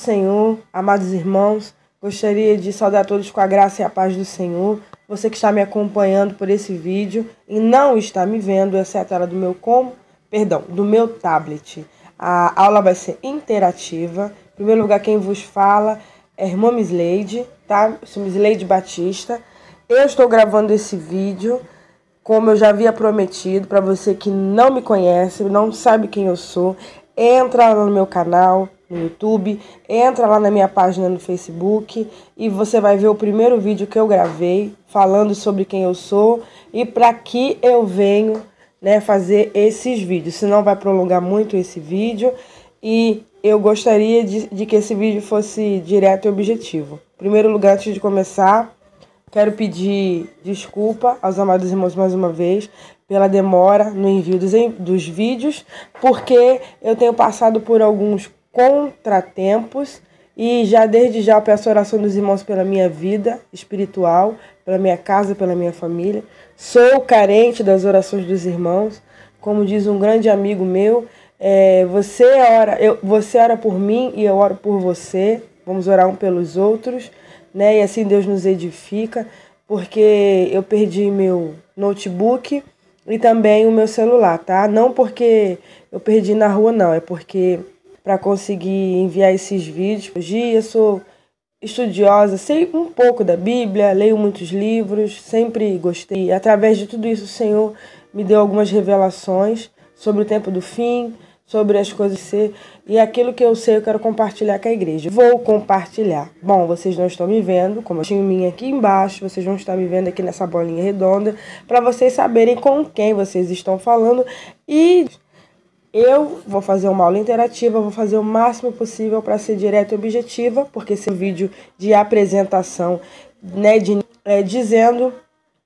Senhor, amados irmãos, gostaria de saudar todos com a graça e a paz do Senhor. Você que está me acompanhando por esse vídeo e não está me vendo, essa é a tela do meu tablet. A aula vai ser interativa. Em primeiro lugar, quem vos fala é a irmã Misleide, tá? Sou Misleide Batista. Eu estou gravando esse vídeo, como eu já havia prometido, para você que não me conhece, não sabe quem eu sou, entra lá no meu canal, no YouTube, entra lá na minha página no Facebook e você vai ver o primeiro vídeo que eu gravei falando sobre quem eu sou e para que eu venho, né, fazer esses vídeos. Senão vai prolongar muito esse vídeo e eu gostaria de que esse vídeo fosse direto e objetivo. Em primeiro lugar, antes de começar, quero pedir desculpa aos amados irmãos mais uma vez pela demora no envio dos vídeos, porque eu tenho passado por alguns contratempos e desde já eu peço a oração dos irmãos pela minha vida espiritual, pela minha casa, pela minha família. Sou carente das orações dos irmãos, como diz um grande amigo meu, você ora por mim e eu oro por você, vamos orar um pelos outros, né? E assim Deus nos edifica, porque eu perdi meu notebook e também o meu celular, tá? Não porque eu perdi na rua, não, é porque para conseguir enviar esses vídeos. Hoje eu sou estudiosa, sei um pouco da Bíblia, leio muitos livros, sempre gostei. Através de tudo isso, o Senhor me deu algumas revelações sobre o tempo do fim, sobre as coisas ser, e aquilo que eu sei eu quero compartilhar com a igreja. Vou compartilhar. Bom, vocês não estão me vendo, como eu tinha minha aqui embaixo, vocês vão estar me vendo aqui nessa bolinha redonda, para vocês saberem com quem vocês estão falando. E eu vou fazer uma aula interativa, vou fazer o máximo possível para ser direta e objetiva, porque esse é um vídeo de apresentação, né, dizendo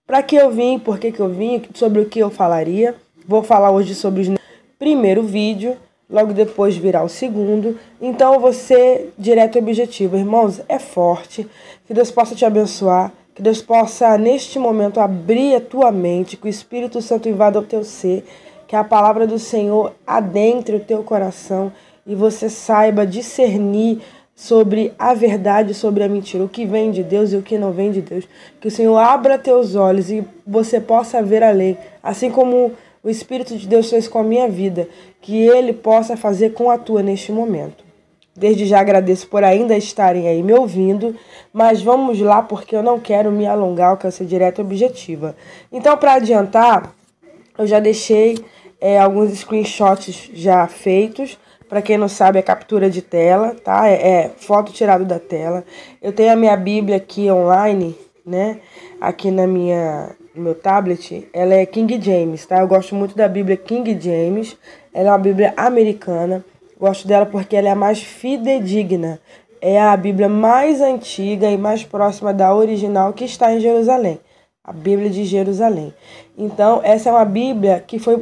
para que eu vim, por que eu vim, sobre o que eu falaria. Vou falar hoje sobre o primeiro vídeo, logo depois virá o segundo. Então eu vou ser direto e objetivo. Irmãos, é forte, que Deus possa te abençoar, que Deus possa neste momento abrir a tua mente, que o Espírito Santo invada o teu ser, que a palavra do Senhor adentre o teu coração e você saiba discernir sobre a verdade, sobre a mentira, o que vem de Deus e o que não vem de Deus. Que o Senhor abra teus olhos e você possa ver além, assim como o Espírito de Deus fez com a minha vida, que Ele possa fazer com a tua neste momento. Desde já agradeço por ainda estarem aí me ouvindo, mas vamos lá porque eu não quero me alongar, eu quero ser direta e objetiva. Então, para adiantar, eu já deixei alguns screenshots já feitos. Para quem não sabe, é captura de tela, tá? É foto tirada da tela. Eu tenho a minha Bíblia aqui online, né? Aqui no meu tablet. Ela é King James, tá? Eu gosto muito da Bíblia King James. Ela é uma Bíblia americana. Gosto dela porque ela é a mais fidedigna. É a Bíblia mais antiga e mais próxima da original que está em Jerusalém. A Bíblia de Jerusalém. Então, essa é uma Bíblia que foi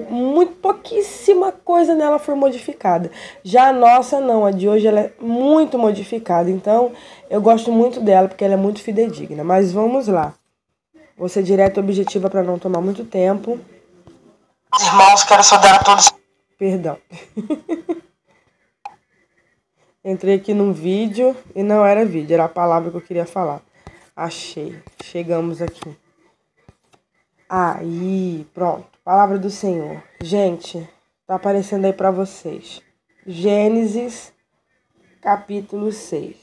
pouquíssima coisa nela foi modificada. Já a nossa não, a de hoje ela é muito modificada. Então, eu gosto muito dela porque ela é muito fidedigna. Mas vamos lá. Vou ser direta e objetiva para não tomar muito tempo. Irmãos, quero saudar a todos. Perdão. Entrei aqui num vídeo e não era vídeo, era a palavra que eu queria falar. Achei. Chegamos aqui. Aí, pronto. Palavra do Senhor. Gente, tá aparecendo aí para vocês. Gênesis, capítulo 6.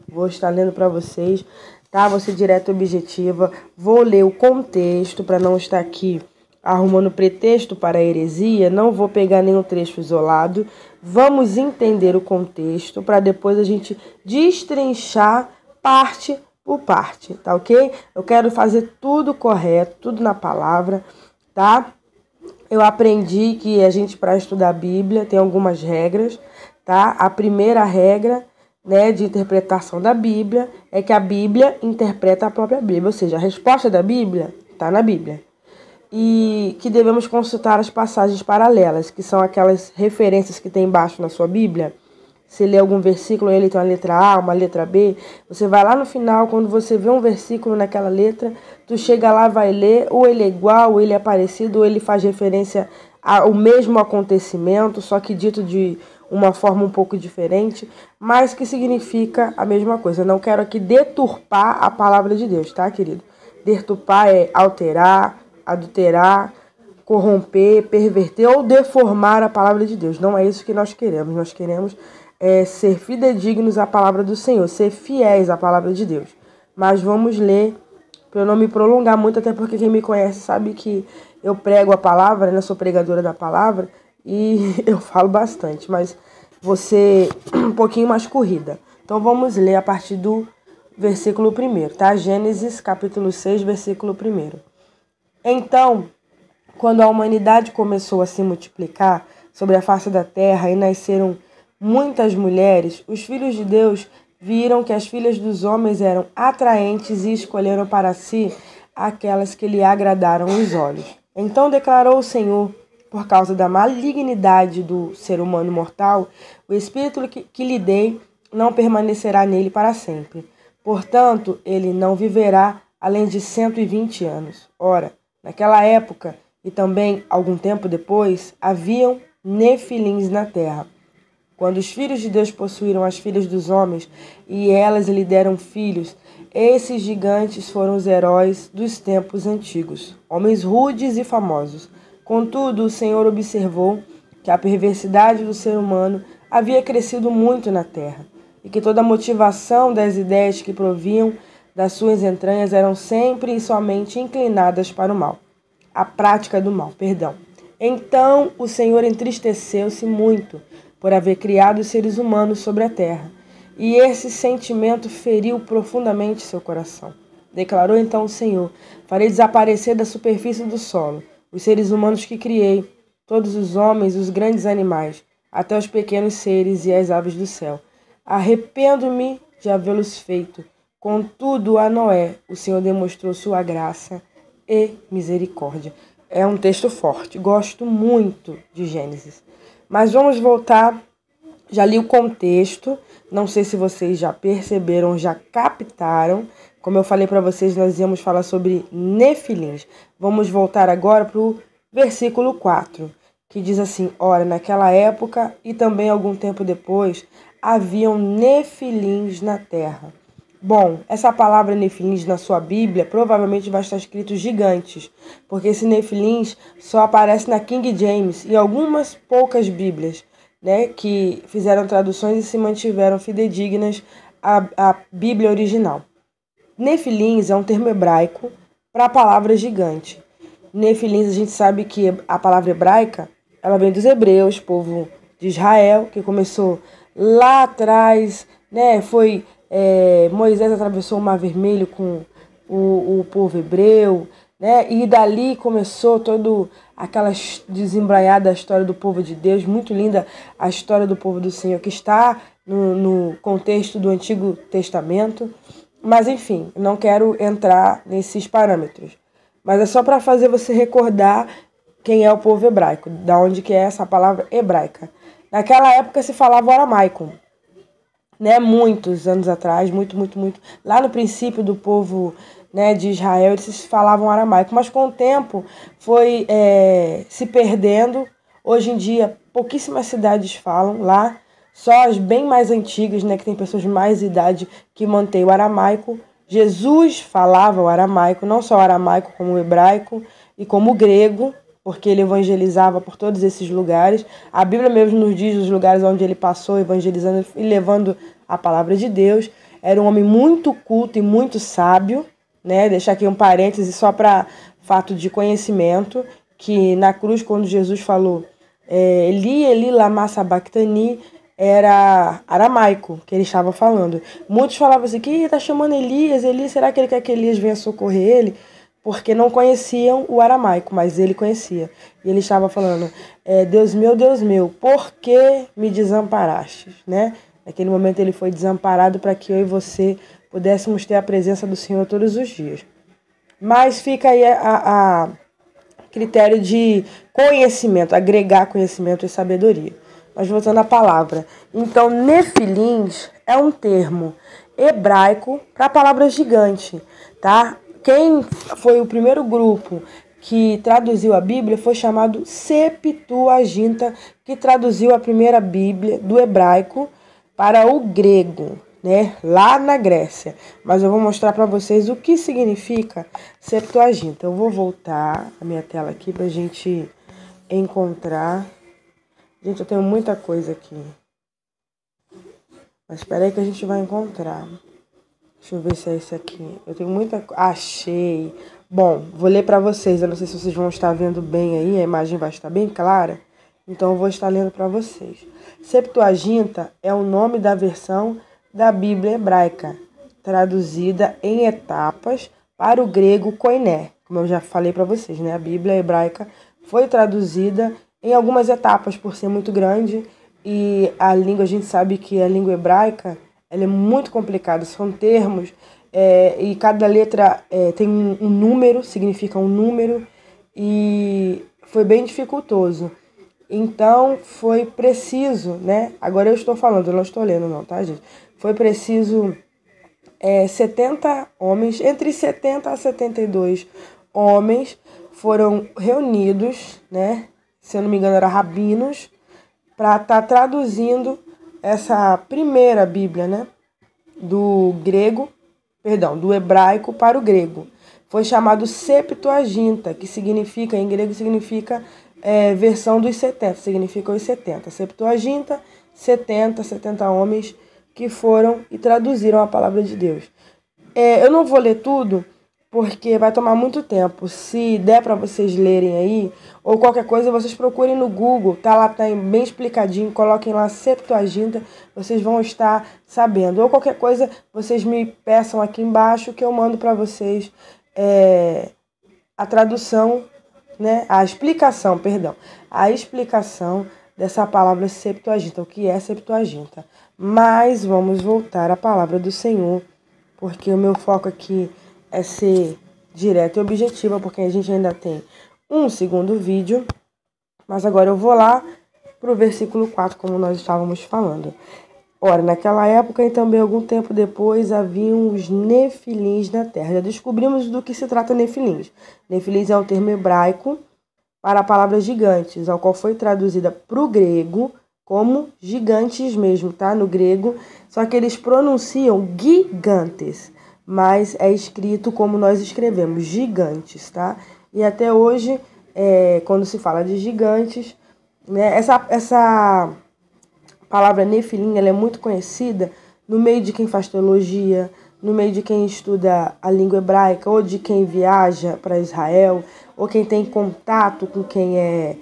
Vou estar lendo para vocês, tá? Vou ser direta e objetiva. Vou ler o contexto para não estar aqui arrumando pretexto para a heresia. Não vou pegar nenhum trecho isolado. Vamos entender o contexto para depois a gente destrinchar parte por parte, tá ok? Eu quero fazer tudo correto, tudo na palavra, tá? Eu aprendi que a gente, para estudar a Bíblia, tem algumas regras, tá? A primeira regra, né, de interpretação da Bíblia é que a Bíblia interpreta a própria Bíblia, ou seja, a resposta da Bíblia está na Bíblia. E que devemos consultar as passagens paralelas, que são aquelas referências que tem embaixo na sua Bíblia. Se lê algum versículo, ele tem uma letra A, uma letra B, você vai lá no final, quando você vê um versículo naquela letra, tu chega lá, vai ler, ou ele é igual, ou ele é parecido, ou ele faz referência ao mesmo acontecimento, só que dito de uma forma um pouco diferente, mas que significa a mesma coisa. Eu não quero aqui deturpar a palavra de Deus, tá, querido? Deturpar é alterar, adulterar, corromper, perverter ou deformar a palavra de Deus. Não é isso que nós queremos. Nós queremos ser fidedignos à palavra do Senhor, ser fiéis à palavra de Deus. Mas vamos ler, para eu não me prolongar muito, até porque quem me conhece sabe que eu prego a palavra, né? Sou pregadora da palavra e eu falo bastante, mas você um pouquinho mais corrida. Então vamos ler a partir do versículo 1, tá? Gênesis capítulo 6, versículo 1. Então, quando a humanidade começou a se multiplicar sobre a face da terra e nasceram muitas mulheres, os filhos de Deus viram que as filhas dos homens eram atraentes e escolheram para si aquelas que lhe agradaram os olhos. Então declarou o Senhor: por causa da malignidade do ser humano mortal, o espírito que lhe dei não permanecerá nele para sempre. Portanto, ele não viverá além de 120 anos. Ora, naquela época, e também algum tempo depois, haviam nefilins na terra. Quando os filhos de Deus possuíram as filhas dos homens e elas lhe deram filhos, esses gigantes foram os heróis dos tempos antigos, homens rudes e famosos. Contudo, o Senhor observou que a perversidade do ser humano havia crescido muito na terra e que toda a motivação das ideias que provinham das suas entranhas eram sempre e somente inclinadas para o mal. A prática do mal, perdão. Então o Senhor entristeceu-se muito por haver criado os seres humanos sobre a terra, e esse sentimento feriu profundamente seu coração. Declarou então o Senhor: farei desaparecer da superfície do solo os seres humanos que criei, todos os homens, os grandes animais, até os pequenos seres e as aves do céu. Arrependo-me de havê-los feito. Contudo, a Noé, o Senhor demonstrou sua graça e misericórdia. É um texto forte, gosto muito de Gênesis. Mas vamos voltar, já li o contexto, não sei se vocês já perceberam, já captaram. Como eu falei para vocês, nós íamos falar sobre nefilins. Vamos voltar agora para o versículo 4, que diz assim: ora, naquela época e também algum tempo depois, haviam nefilins na terra. Bom, essa palavra nefilins na sua Bíblia provavelmente vai estar escrito gigantes, porque esse nefilins só aparece na King James e algumas poucas Bíblias, né, que fizeram traduções e se mantiveram fidedignas à Bíblia original. Nefilins é um termo hebraico para a palavra gigante. Nefilins, a gente sabe que a palavra hebraica ela vem dos hebreus, povo de Israel, que começou lá atrás, né, Moisés atravessou o Mar Vermelho com o povo hebreu, né? E dali começou toda aquela desembranhada história do povo de Deus, muito linda a história do povo do Senhor, que está no contexto do Antigo Testamento. Mas, enfim, não quero entrar nesses parâmetros. Mas é só para fazer você recordar quem é o povo hebraico, da onde que é essa palavra hebraica. Naquela época se falava o aramaico, né, muitos anos atrás, muito, lá no princípio do povo, né, de Israel, eles falavam aramaico, mas com o tempo foi se perdendo. Hoje em dia, pouquíssimas cidades falam lá, só as bem mais antigas, né, que tem pessoas de mais idade que mantêm o aramaico. Jesus falava o aramaico, não só o aramaico como o hebraico e como o grego, porque ele evangelizava por todos esses lugares. A Bíblia mesmo nos diz os lugares onde ele passou evangelizando e levando a palavra de Deus. Era um homem muito culto e muito sábio, né? Deixar aqui um parêntese só para fato de conhecimento, que na cruz, quando Jesus falou Eli, Eli, lama sabachthani, era aramaico que ele estava falando. Muitos falavam assim, que está chamando Elias, será que ele quer que Elias venha socorrer ele? Porque não conheciam o aramaico, mas ele conhecia. E ele estava falando, Deus meu, por que me desamparaste? Né? Naquele momento ele foi desamparado para que eu e você pudéssemos ter a presença do Senhor todos os dias. Mas fica aí a critério de conhecimento, agregar conhecimento e sabedoria. Mas voltando à palavra. Então, nefilins é um termo hebraico para a palavra gigante, tá? Quem foi o primeiro grupo que traduziu a Bíblia foi chamado Septuaginta, que traduziu a primeira Bíblia do hebraico para o grego, né, lá na Grécia. Mas eu vou mostrar para vocês o que significa Septuaginta. Eu vou voltar a minha tela aqui para a gente encontrar. Gente, eu tenho muita coisa aqui. Mas espera aí que a gente vai encontrar. Deixa eu ver se é esse aqui. Eu tenho muita coisa. Achei. Bom, vou ler para vocês. Eu não sei se vocês vão estar vendo bem aí. A imagem vai estar bem clara. Então eu vou estar lendo para vocês. Septuaginta é o nome da versão da Bíblia hebraica, traduzida em etapas para o grego koiné. Como eu já falei para vocês, né? A Bíblia hebraica foi traduzida em algumas etapas por ser muito grande. E a língua, a gente sabe que a língua hebraica ela é muito complicada, são termos e cada letra tem um número, significa um número, e foi bem dificultoso. Então foi preciso, né? Agora eu estou falando, eu não estou lendo não, tá, gente? Foi preciso 70 homens, entre 70 a 72 homens foram reunidos, né? Se eu não me engano, eram rabinos, para estar traduzindo essa primeira Bíblia, né, do hebraico para o grego. Foi chamado Septuaginta, que significa, em grego significa versão dos 70, significa os 70. Septuaginta, 70 homens que foram e traduziram a palavra de Deus. Eu não vou ler tudo, porque vai tomar muito tempo. Se der para vocês lerem aí, ou qualquer coisa, vocês procurem no Google, tá lá, tá bem explicadinho, coloquem lá Septuaginta, vocês vão estar sabendo. Ou qualquer coisa, vocês me peçam aqui embaixo que eu mando para vocês a tradução, né, a explicação dessa palavra Septuaginta, o que é Septuaginta. Mas vamos voltar à palavra do Senhor, porque o meu foco aqui é ser direta e objetiva, porque a gente ainda tem um segundo vídeo. Mas agora eu vou lá para o versículo 4, como nós estávamos falando. Ora, naquela época e também algum tempo depois haviam os nefilins na terra. Já descobrimos do que se trata nefilins. Nefilins é um termo hebraico para a palavra gigantes, ao qual foi traduzida para o grego como gigantes mesmo, tá? No grego, só que eles pronunciam gigantes, mas é escrito como nós escrevemos, gigantes, tá? E até hoje, quando se fala de gigantes, né, essa palavra nefilim, ela é muito conhecida no meio de quem faz teologia, no meio de quem estuda a língua hebraica, ou de quem viaja para Israel, ou quem tem contato com quem é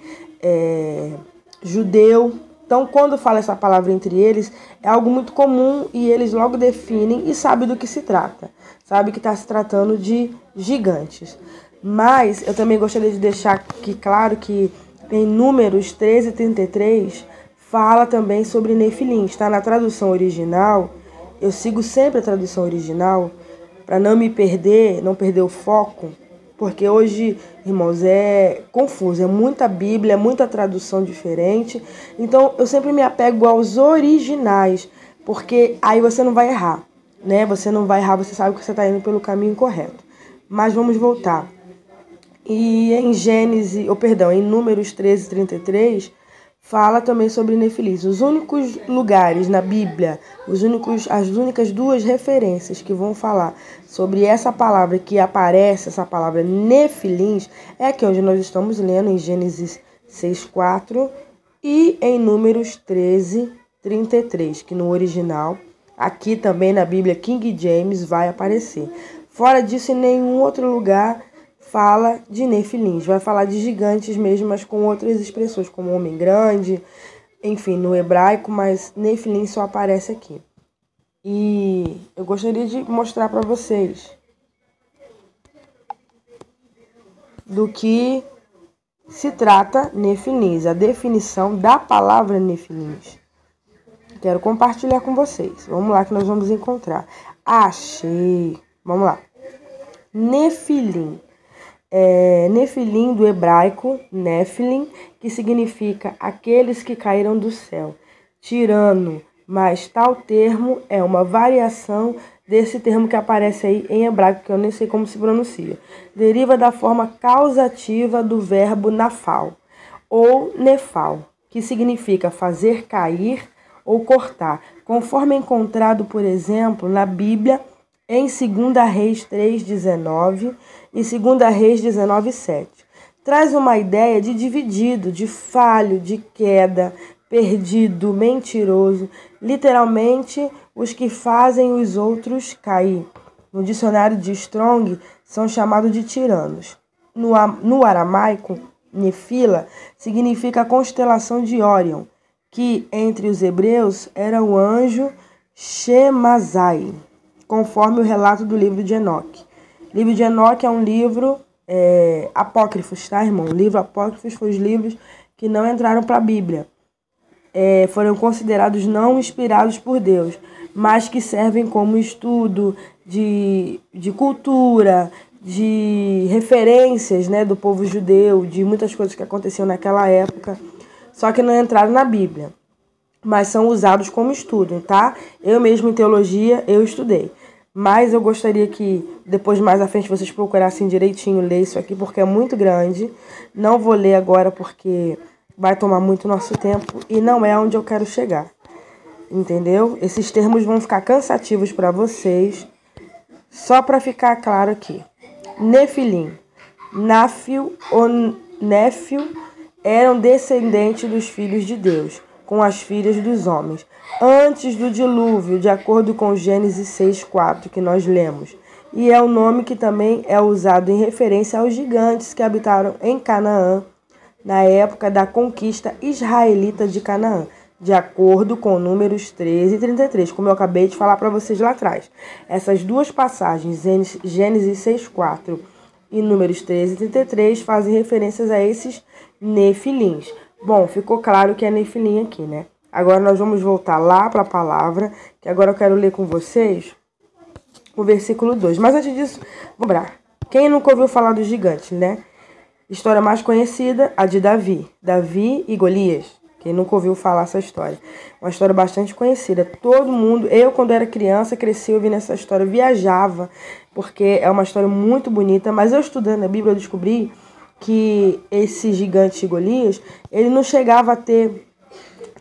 judeu. Então, quando fala essa palavra entre eles, é algo muito comum e eles logo definem e sabem do que se trata. Sabe que está se tratando de gigantes. Mas eu também gostaria de deixar aqui claro que em Números 13:33 fala também sobre nefilim. Está na tradução original. Eu sigo sempre a tradução original para não me perder, não perder o foco. Porque hoje, irmãos, é confuso, é muita Bíblia, é muita tradução diferente. Então, eu sempre me apego aos originais, porque aí você não vai errar, né? Você não vai errar, você sabe que você está indo pelo caminho correto. Mas vamos voltar. E em em Números 13:33, fala também sobre nefilim. Os únicos lugares na Bíblia, as únicas duas referências que vão falar sobre essa palavra que aparece, essa palavra nefilins, é aqui onde nós estamos lendo, em Gênesis 6:4 e em Números 13:33, que no original, aqui também na Bíblia King James, vai aparecer. Fora disso, em nenhum outro lugar fala de nefilins, vai falar de gigantes mesmo, mas com outras expressões, como homem grande, enfim, no hebraico, mas nefilim só aparece aqui. E eu gostaria de mostrar para vocês do que se trata nefilins, a definição da palavra nefilins. Quero compartilhar com vocês. Vamos lá que nós vamos encontrar. Achei. Vamos lá. Nefilim. Nefilim do hebraico, Nephilim, que significa aqueles que caíram do céu. Tirano, mas tal termo é uma variação desse termo que aparece aí em hebraico, que eu nem sei como se pronuncia. Deriva da forma causativa do verbo nafal ou nefal, que significa fazer cair ou cortar, conforme encontrado, por exemplo, na Bíblia em 2 Reis 3,19 e 2 Reis 19,7. Traz uma ideia de dividido, de falho, de queda, perdido, mentiroso, literalmente os que fazem os outros cair. No dicionário de Strong, são chamados de tiranos. No aramaico, Nefila significa a constelação de Órion, que entre os hebreus era o anjo Shemazai, conforme o relato do livro de Enoque. O livro de Enoque é um livro apócrifos, tá, irmão? Livro apócrifos foram os livros que não entraram para a Bíblia. Foram considerados não inspirados por Deus, mas que servem como estudo de cultura, de referências, né, do povo judeu, de muitas coisas que aconteciam naquela época, só que não entraram na Bíblia, mas são usados como estudo, tá? Eu mesmo em teologia, eu estudei. Mas eu gostaria que depois, mais à frente, vocês procurassem direitinho ler isso aqui, porque é muito grande. Não vou ler agora porque vai tomar muito nosso tempo e não é onde eu quero chegar. Entendeu? Esses termos vão ficar cansativos para vocês. Só para ficar claro aqui. Nefilim, Náfio ou Néfio eram descendentes dos filhos de Deus, com as filhas dos homens, antes do dilúvio, de acordo com Gênesis 6,4, que nós lemos. E é um nome que também é usado em referência aos gigantes que habitaram em Canaã, na época da conquista israelita de Canaã, de acordo com Números 13 e 33, como eu acabei de falar para vocês lá atrás. Essas duas passagens, Gênesis 6,4 e Números 13 e 33, fazem referências a esses nefilins. Bom, ficou claro que é nefilim aqui, né? Agora nós vamos voltar lá para a palavra, que agora eu quero ler com vocês o versículo 2. Mas antes disso, vamos lembrar. Quem nunca ouviu falar dos gigantes, né? História mais conhecida, a de Davi. Davi e Golias. Quem nunca ouviu falar essa história? Uma história bastante conhecida. Todo mundo, eu quando era criança, cresci ouvindo essa história, viajava, porque é uma história muito bonita. Mas eu estudando a Bíblia, eu descobri que esse gigante Golias, ele não chegava a ter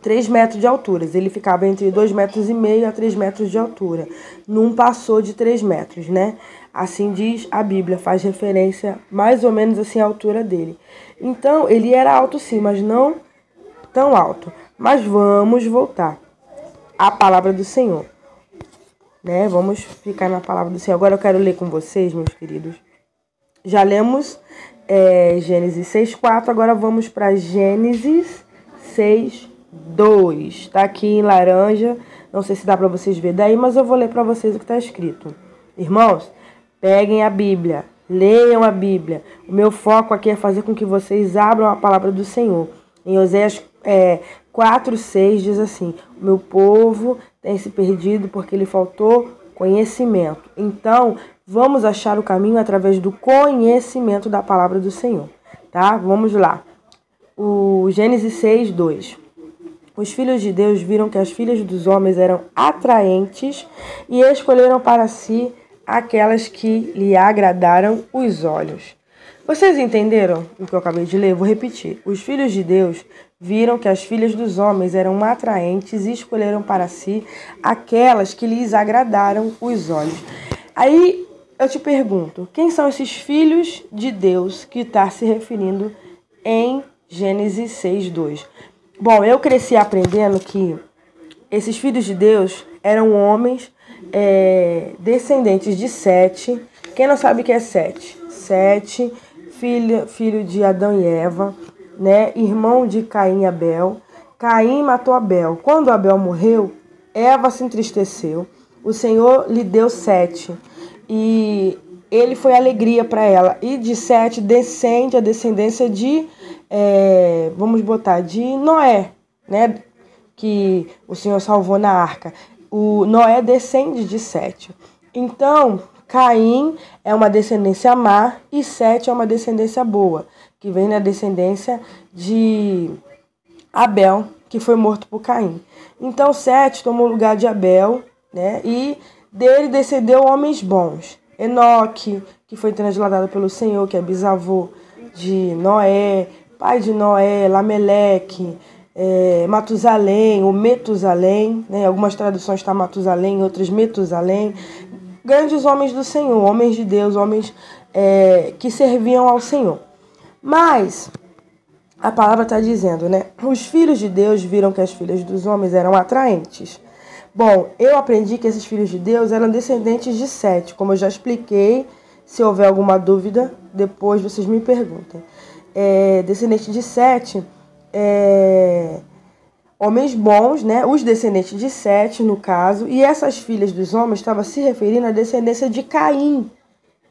3 metros de altura. Ele ficava entre 2,5 metros a 3 metros de altura. Não passou de 3 metros, né? Assim diz a Bíblia, faz referência mais ou menos assim à altura dele. Então, ele era alto sim, mas não tão alto. Mas vamos voltar à palavra do Senhor, né? Vamos ficar na palavra do Senhor. Agora eu quero ler com vocês, meus queridos. Já lemos Gênesis 6,4, agora vamos para Gênesis 6,2. Tá aqui em laranja, não sei se dá para vocês verem daí, mas eu vou ler para vocês o que está escrito. Irmãos, peguem a Bíblia, leiam a Bíblia. O meu foco aqui é fazer com que vocês abram a palavra do Senhor. Em Oséias 4,6 diz assim: o meu povo tem se perdido porque lhe faltou conhecimento. Então, vamos achar o caminho através do conhecimento da palavra do Senhor, tá? Vamos lá. O Gênesis 6:2. Os filhos de Deus viram que as filhas dos homens eram atraentes e escolheram para si aquelas que lhe agradaram os olhos. Vocês entenderam o que eu acabei de ler? Vou repetir. Os filhos de Deus viram que as filhas dos homens eram atraentes e escolheram para si aquelas que lhes agradaram os olhos. Aí eu te pergunto, quem são esses filhos de Deus que está se referindo em Gênesis 6:2? Bom, eu cresci aprendendo que esses filhos de Deus eram homens descendentes de Sete. Quem não sabe o que é Sete? Sete, filho de Adão e Eva, né? Irmão de Caim e Abel. Caim matou Abel. Quando Abel morreu, Eva se entristeceu. O Senhor lhe deu Sete. E ele foi alegria para ela. E de Sete descende a descendência de, vamos botar, de Noé, né? Que o Senhor salvou na arca. O Noé descende de Sete. Então, Caim é uma descendência má e Sete é uma descendência boa, que vem na descendência de Abel, que foi morto por Caim. Então, Sete tomou o lugar de Abel, né? E Dele descendeu homens bons. Enoque, que foi transladado pelo Senhor, que é bisavô de Noé, pai de Noé, Lameleque, Matusalém, ou Metusalém, né? Algumas traduções está Matusalém, outras Metusalém. Grandes homens do Senhor, homens de Deus, homens que serviam ao Senhor. Mas a palavra está dizendo, né? Os filhos de Deus viram que as filhas dos homens eram atraentes. Bom, eu aprendi que esses filhos de Deus eram descendentes de Sete, como eu já expliquei. Se houver alguma dúvida, depois vocês me perguntem. Descendente de Sete, homens bons, né? Os descendentes de Sete, no caso, e essas filhas dos homens estavam se referindo à descendência de Caim,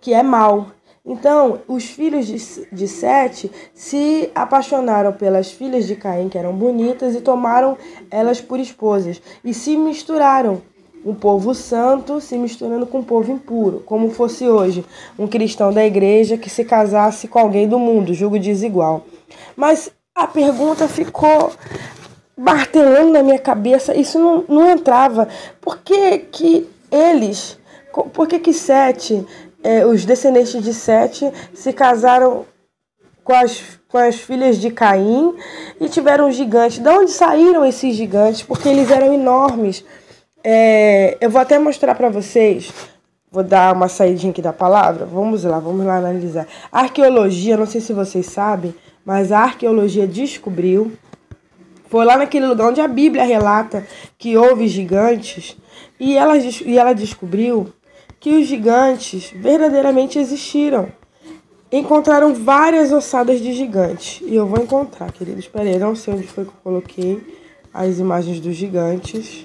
que é mau. Então, os filhos de Sete se apaixonaram pelas filhas de Caim, que eram bonitas, e tomaram elas por esposas. E se misturaram. Um povo santo se misturando com um povo impuro. Como fosse hoje um cristão da igreja que se casasse com alguém do mundo, julgo desigual. Mas a pergunta ficou martelando na minha cabeça. Isso não entrava. Por que Sete... os descendentes de Sete se casaram com as filhas de Caim e tiveram gigantes. De onde saíram esses gigantes? Porque eles eram enormes. Eu vou até mostrar para vocês. Vou dar uma saidinha aqui da palavra. Vamos lá analisar. A arqueologia, não sei se vocês sabem, mas a arqueologia descobriu, foi lá naquele lugar onde a Bíblia relata que houve gigantes, e ela descobriu que os gigantes verdadeiramente existiram. Encontraram várias ossadas de gigantes. E eu vou encontrar, queridos. Espera aí, não sei onde foi que eu coloquei as imagens dos gigantes.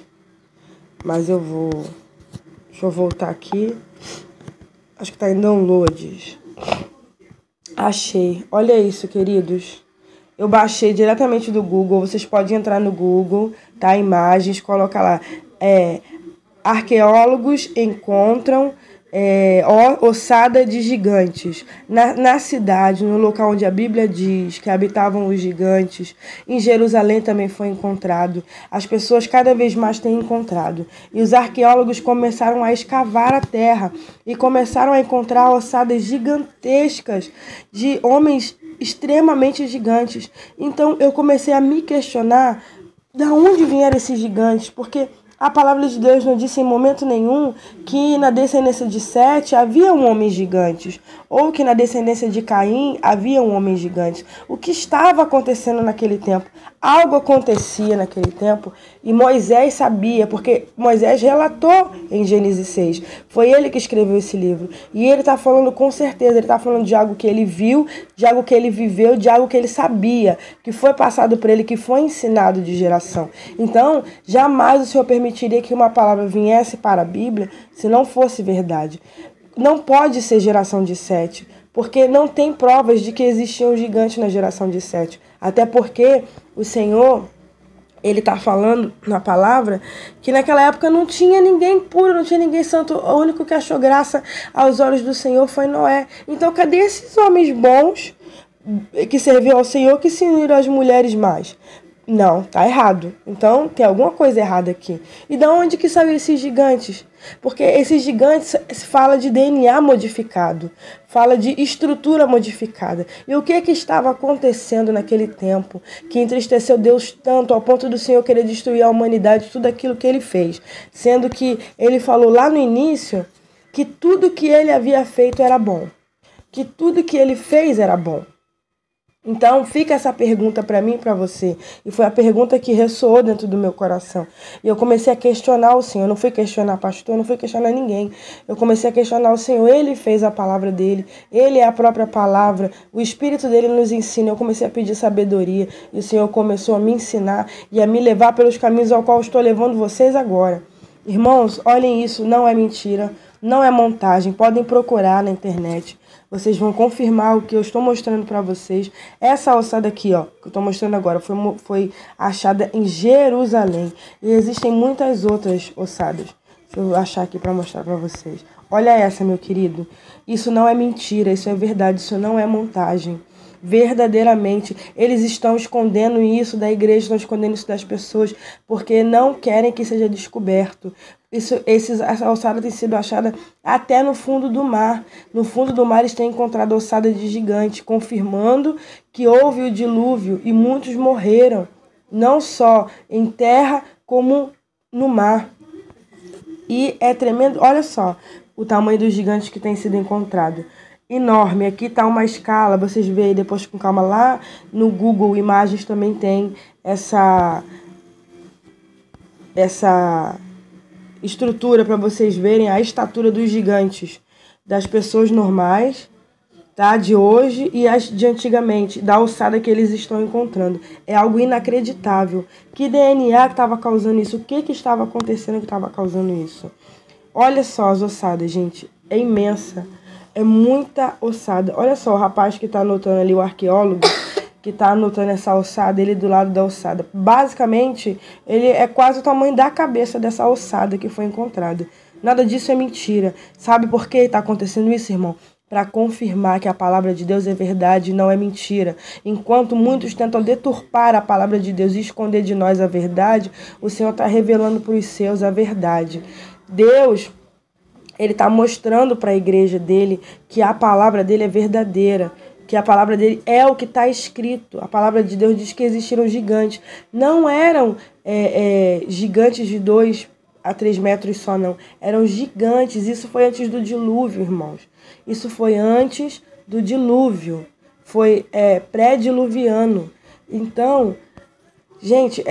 Mas eu vou... Deixa eu voltar aqui. Acho que tá em downloads. Achei. Olha isso, queridos. Eu baixei diretamente do Google. Vocês podem entrar no Google, tá? Imagens, coloca lá. Arqueólogos encontram ossada de gigantes na cidade, no local onde a Bíblia diz que habitavam os gigantes. Em Jerusalém também foi encontrado. As pessoas cada vez mais têm encontrado. E os arqueólogos começaram a escavar a terra e começaram a encontrar ossadas gigantescas de homens extremamente gigantes. Então eu comecei a me questionar de onde vieram esses gigantes, porque a palavra de Deus não disse em momento nenhum que na descendência de Sete havia homens gigantes, ou que na descendência de Caim havia homens gigantes. O que estava acontecendo naquele tempo? Algo acontecia naquele tempo e Moisés sabia, porque Moisés relatou em Gênesis 6. Foi ele que escreveu esse livro. E ele está falando com certeza, ele está falando de algo que ele viu, de algo que ele viveu, de algo que ele sabia, que foi passado por ele, que foi ensinado de geração. Então, jamais o Senhor permitiria que uma palavra viesse para a Bíblia se não fosse verdade. Não pode ser geração de Sete, porque não tem provas de que existiam gigantes na geração de Sete. Até porque o Senhor, ele está falando na palavra que naquela época não tinha ninguém puro, não tinha ninguém santo. O único que achou graça aos olhos do Senhor foi Noé. Então, cadê esses homens bons que serviam ao Senhor que se uniram às mulheres más? Não, tá errado. Então, tem alguma coisa errada aqui. E de onde que saiu esses gigantes? Porque esses gigantes fala de DNA modificado, fala de estrutura modificada. E o que estava acontecendo naquele tempo que entristeceu Deus tanto ao ponto do Senhor querer destruir a humanidade, tudo aquilo que ele fez? Sendo que ele falou lá no início que tudo que ele havia feito era bom, que tudo que ele fez era bom. Então, fica essa pergunta para mim e para você. E foi a pergunta que ressoou dentro do meu coração. E eu comecei a questionar o Senhor. Eu não fui questionar pastor, não fui questionar ninguém. Eu comecei a questionar o Senhor. Ele fez a palavra dele. Ele é a própria palavra. O Espírito dele nos ensina. Eu comecei a pedir sabedoria. E o Senhor começou a me ensinar e a me levar pelos caminhos ao qual eu estou levando vocês agora. Irmãos, olhem isso. Não é mentira. Não é montagem. Podem procurar na internet. Vocês vão confirmar o que eu estou mostrando para vocês. Essa ossada aqui, ó, que eu estou mostrando agora, foi achada em Jerusalém. E existem muitas outras ossadas. Deixa eu achar aqui para mostrar para vocês. Olha essa, meu querido. Isso não é mentira, isso é verdade, isso não é montagem. Verdadeiramente, eles estão escondendo isso da igreja, estão escondendo isso das pessoas, porque não querem que seja descoberto. Essa ossada tem sido achada até no fundo do mar. No fundo do mar eles têm encontrado ossada de gigante, confirmando que houve o dilúvio e muitos morreram, não só em terra como no mar. E é tremendo, olha só o tamanho dos gigantes que tem sido encontrado. Enorme, aqui está uma escala, vocês veem depois com calma lá no Google Imagens também tem essa estrutura para vocês verem a estatura dos gigantes, das pessoas normais, tá, de hoje e as de antigamente, da alçada que eles estão encontrando. É algo inacreditável. Que DNA que estava causando isso? O que estava acontecendo que estava causando isso? Olha só as ossadas, gente. É imensa. É muita ossada. Olha só o rapaz que está anotando ali, o arqueólogo, que está anotando essa ossada, ele do lado da ossada. Basicamente, ele é quase o tamanho da cabeça dessa ossada que foi encontrada. Nada disso é mentira. Sabe por que está acontecendo isso, irmão? Para confirmar que a palavra de Deus é verdade e não é mentira. Enquanto muitos tentam deturpar a palavra de Deus e esconder de nós a verdade, o Senhor está revelando para os seus a verdade. Deus, ele está mostrando para a igreja dele que a palavra dele é verdadeira, que a palavra dele é o que está escrito. A palavra de Deus diz que existiram gigantes. Não eram gigantes de 2 a 3 metros só, não. Eram gigantes. Isso foi antes do dilúvio, irmãos. Isso foi antes do dilúvio. Foi pré-diluviano. Então, gente,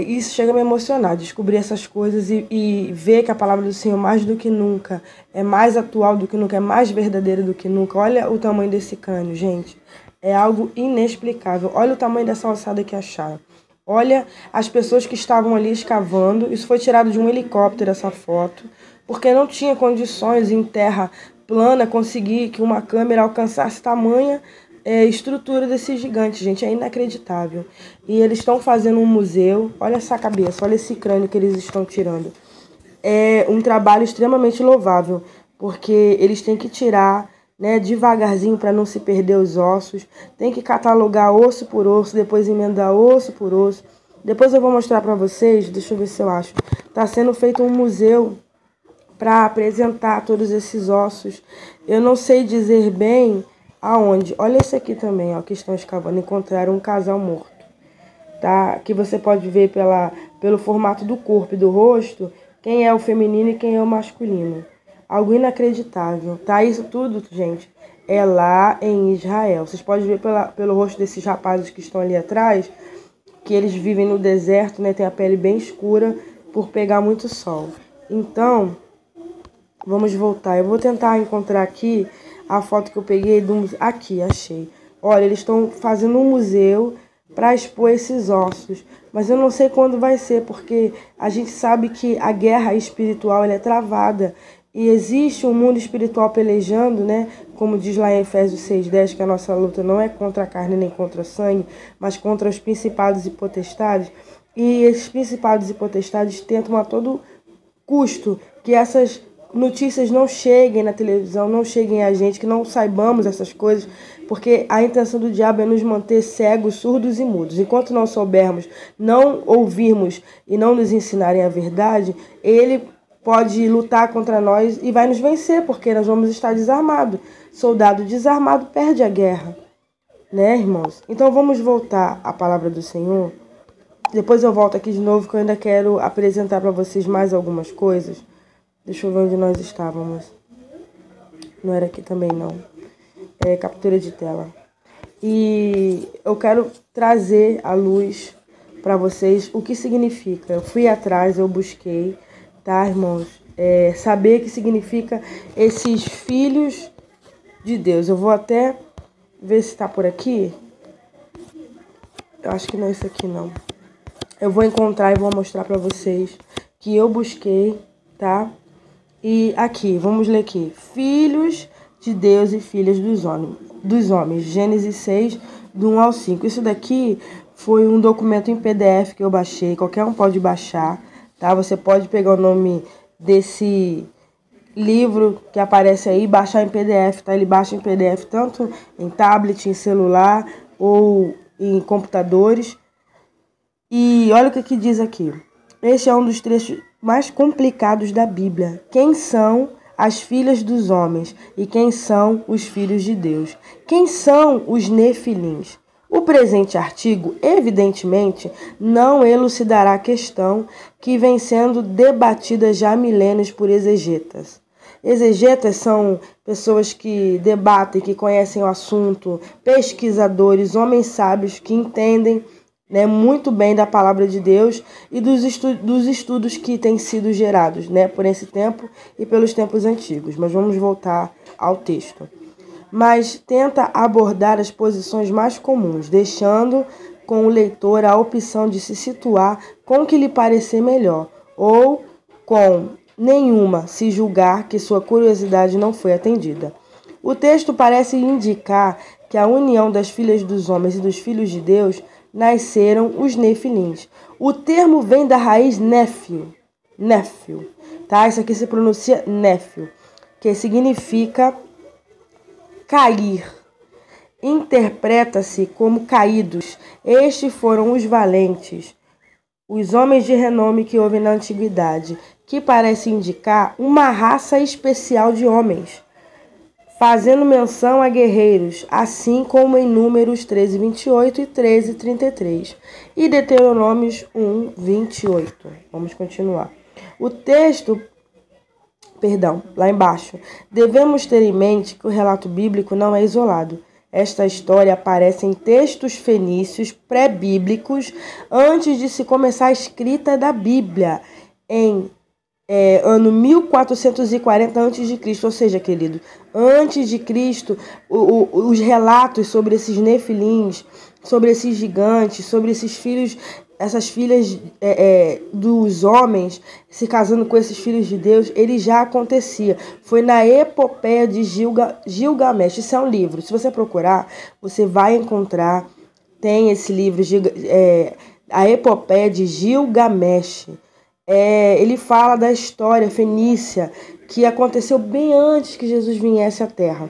isso chega a me emocionar, descobrir essas coisas e ver que a palavra do Senhor, mais do que nunca, é mais atual do que nunca, é mais verdadeira do que nunca. Olha o tamanho desse crânio, gente. É algo inexplicável. Olha o tamanho dessa ossada que acharam. Olha as pessoas que estavam ali escavando. Isso foi tirado de um helicóptero, essa foto, porque não tinha condições em terra plana conseguir que uma câmera alcançasse tamanha estrutura desse gigante, gente. É inacreditável. E eles estão fazendo um museu. Olha essa cabeça, olha esse crânio que eles estão tirando. É um trabalho extremamente louvável, porque eles têm que tirar, né, devagarzinho para não se perder os ossos. Tem que catalogar osso por osso, depois emendar osso por osso. Depois eu vou mostrar para vocês, deixa eu ver se eu acho. Está sendo feito um museu para apresentar todos esses ossos. Eu não sei dizer bem aonde. Olha esse aqui também, ó, que estão escavando. Encontraram um casal morto, tá? Que você pode ver pelo formato do corpo e do rosto quem é o feminino e quem é o masculino. Algo inacreditável, tá? Isso tudo, gente, é lá em Israel. Vocês podem ver pelo rosto desses rapazes que estão ali atrás, que eles vivem no deserto, né? Tem a pele bem escura por pegar muito sol. Então, vamos voltar. Eu vou tentar encontrar aqui a foto que eu peguei aqui, achei. Olha, eles estão fazendo um museu para expor esses ossos. Mas eu não sei quando vai ser, porque a gente sabe que a guerra espiritual ela é travada. E existe um mundo espiritual pelejando, né? Como diz lá em Efésios 6:10, que a nossa luta não é contra a carne nem contra o sangue, mas contra os principados e potestades. E esses principados e potestades tentam a todo custo que essas notícias não cheguem na televisão, não cheguem a gente, que não saibamos essas coisas, porque a intenção do diabo é nos manter cegos, surdos e mudos. Enquanto não soubermos, não ouvirmos e não nos ensinarem a verdade, ele pode lutar contra nós e vai nos vencer, porque nós vamos estar desarmados. Soldado desarmado perde a guerra, né, irmãos? Então vamos voltar à palavra do Senhor. Depois eu volto aqui de novo, que eu ainda quero apresentar para vocês mais algumas coisas. Deixa eu ver onde nós estávamos. Não era aqui também, não. É captura de tela. E eu quero trazer à luz para vocês o que significa. Eu fui atrás, eu busquei, tá, irmãos? Saber o que significa esses filhos de Deus. Eu vou até ver se está por aqui. Eu acho que não é isso aqui, não. Eu vou encontrar e vou mostrar para vocês que eu busquei, tá? E aqui, vamos ler aqui. Filhos de Deus e filhas dos homens. Gênesis 6, do 1 ao 5. Isso daqui foi um documento em PDF que eu baixei. Qualquer um pode baixar, tá? Você pode pegar o nome desse livro que aparece aí e baixar em PDF, tá? Ele baixa em PDF tanto em tablet, em celular ou em computadores. E olha o que diz aqui. Este é um dos trechos mais complicados da Bíblia. Quem são as filhas dos homens e quem são os filhos de Deus? Quem são os nefilins? O presente artigo, evidentemente, não elucidará a questão que vem sendo debatida já há milênios por exegetas. Exegetas são pessoas que debatem, que conhecem o assunto, pesquisadores, homens sábios que entendem, né, muito bem da palavra de Deus e dos estudos que têm sido gerados, né, por esse tempo e pelos tempos antigos. Mas vamos voltar ao texto. Mas tenta abordar as posições mais comuns, deixando com o leitor a opção de se situar com o que lhe parecer melhor, ou com nenhuma, se julgar que sua curiosidade não foi atendida. O texto parece indicar que a união das filhas dos homens e dos filhos de Deus nasceram os nefilins. O termo vem da raiz néfil, tá? Isso aqui se pronuncia néfil, que significa cair. Interpreta-se como caídos. Estes foram os valentes, os homens de renome que houve na antiguidade, que parece indicar uma raça especial de homens, fazendo menção a guerreiros, assim como em Números 13:28 e 13:33 e Deuteronômios 1:28. Vamos continuar. O texto, lá embaixo, devemos ter em mente que o relato bíblico não é isolado. Esta história aparece em textos fenícios pré-bíblicos antes de se começar a escrita da Bíblia, em ano 1440 a.C., ou seja, querido, antes de Cristo, os relatos sobre esses nefilins, sobre esses gigantes, sobre esses filhos, essas filhas dos homens se casando com esses filhos de Deus, ele já acontecia. Foi na epopeia de Gilgamesh. Isso é um livro. Se você procurar, você vai encontrar. Tem esse livro, a epopeia de Gilgamesh. Ele fala da história fenícia que aconteceu bem antes que Jesus viesse à Terra,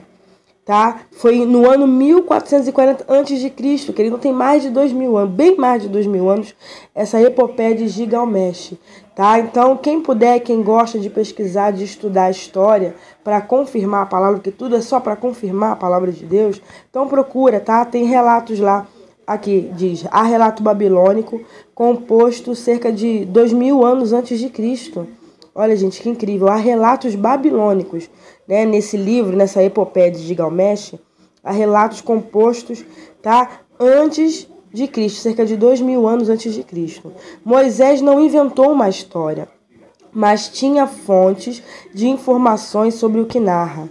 tá? Foi no ano 1440 a.C., que ele não tem mais de 2.000 anos, bem mais de 2.000 anos, essa epopeia de Gilgamesh, tá? Então, quem puder, quem gosta de pesquisar, de estudar a história para confirmar a palavra, porque tudo é só para confirmar a palavra de Deus, então procura, tá? Tem relatos lá. Aqui diz, há relato babilônico composto cerca de 2.000 anos antes de Cristo. Olha, gente, que incrível. Há relatos babilônicos, né? Nesse livro, nessa epopeia de Gilgamesh, há relatos compostos, tá? Antes de Cristo, cerca de 2.000 anos antes de Cristo. Moisés não inventou uma história, mas tinha fontes de informações sobre o que narra.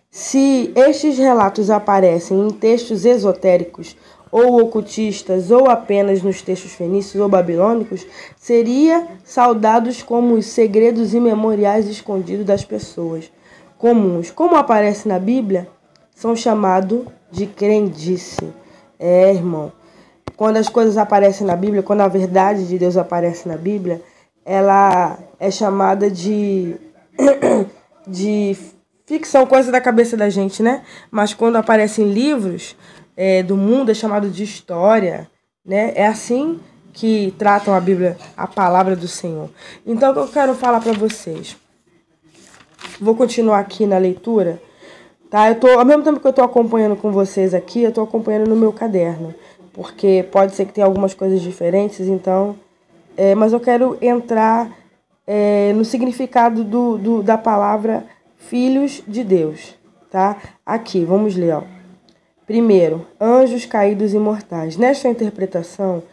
Se estes relatos aparecem em textos esotéricos, ou ocultistas, ou apenas nos textos fenícios ou babilônicos, seria saudados como os segredos imemoriais escondidos das pessoas comuns. Como aparece na Bíblia, são chamados de crendice. Irmão, quando as coisas aparecem na Bíblia, quando a verdade de Deus aparece na Bíblia, ela é chamada de ficção, coisa da cabeça da gente, né? Mas quando aparecem livros do mundo, é chamado de história, né? É assim que tratam a Bíblia, a palavra do Senhor. Então, o que eu quero falar para vocês? Vou continuar aqui na leitura, tá? Ao mesmo tempo que eu estou acompanhando com vocês aqui, eu estou acompanhando no meu caderno, porque pode ser que tenha algumas coisas diferentes, então... mas eu quero entrar no significado da palavra filhos de Deus, tá? Aqui, vamos ler, ó. Primeiro, anjos caídos e mortais. Nesta interpretação,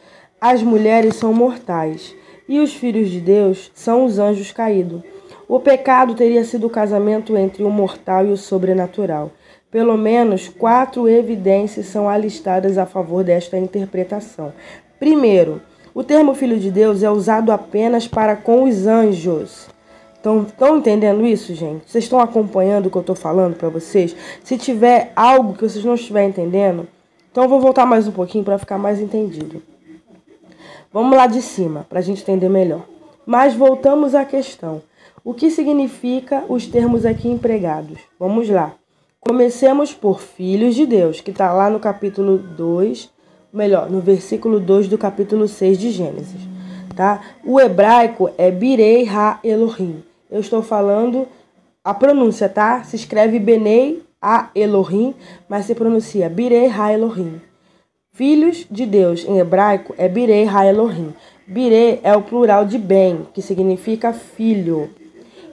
as mulheres são mortais e os filhos de Deus são os anjos caídos. O pecado teria sido o casamento entre o mortal e o sobrenatural. Pelo menos 4 evidências são alistadas a favor desta interpretação. Primeiro, o termo filho de Deus é usado apenas para com os anjos. Estão entendendo isso, gente? Vocês estão acompanhando o que eu estou falando para vocês? Se tiver algo que vocês não estiverem entendendo, então eu vou voltar mais um pouquinho para ficar mais entendido. Vamos lá de cima, para a gente entender melhor. Mas voltamos à questão. O que significa os termos aqui empregados? Vamos lá. Comecemos por filhos de Deus, que está lá no capítulo 2, no versículo 2 do capítulo 6 de Gênesis. tá? O hebraico é Birei Ha Elohim. Eu estou falando a pronúncia, tá? Se escreve Benei Ha Elohim, mas se pronuncia Birei Ha Elohim. Filhos de Deus em hebraico é Birei Ha Elohim. Birei é o plural de Ben, que significa filho.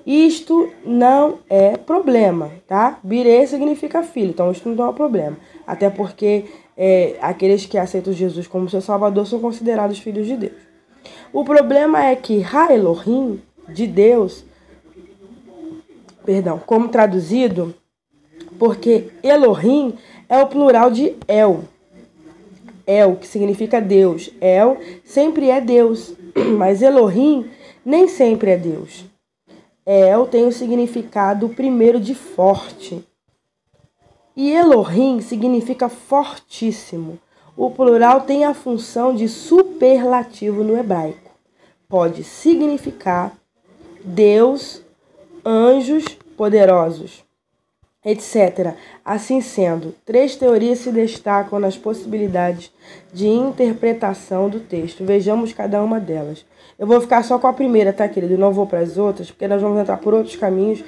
Isto não é problema, tá? Birei significa filho, então isto não é um problema. Até porque aqueles que aceitam Jesus como seu Salvador são considerados filhos de Deus. O problema é que Ha Elohim, de Deus, como traduzido, porque Elohim é o plural de El. El, que significa Deus. El sempre é Deus, mas Elohim nem sempre é Deus. El tem o significado primeiro de forte. E Elohim significa fortíssimo. O plural tem a função de superlativo no hebraico. Pode significar Deus, anjos poderosos, etc. Assim sendo, 3 teorias se destacam nas possibilidades de interpretação do texto. Vejamos cada uma delas. Eu vou ficar só com a primeira, tá, querido? Eu não vou para as outras, porque nós vamos entrar por outros caminhos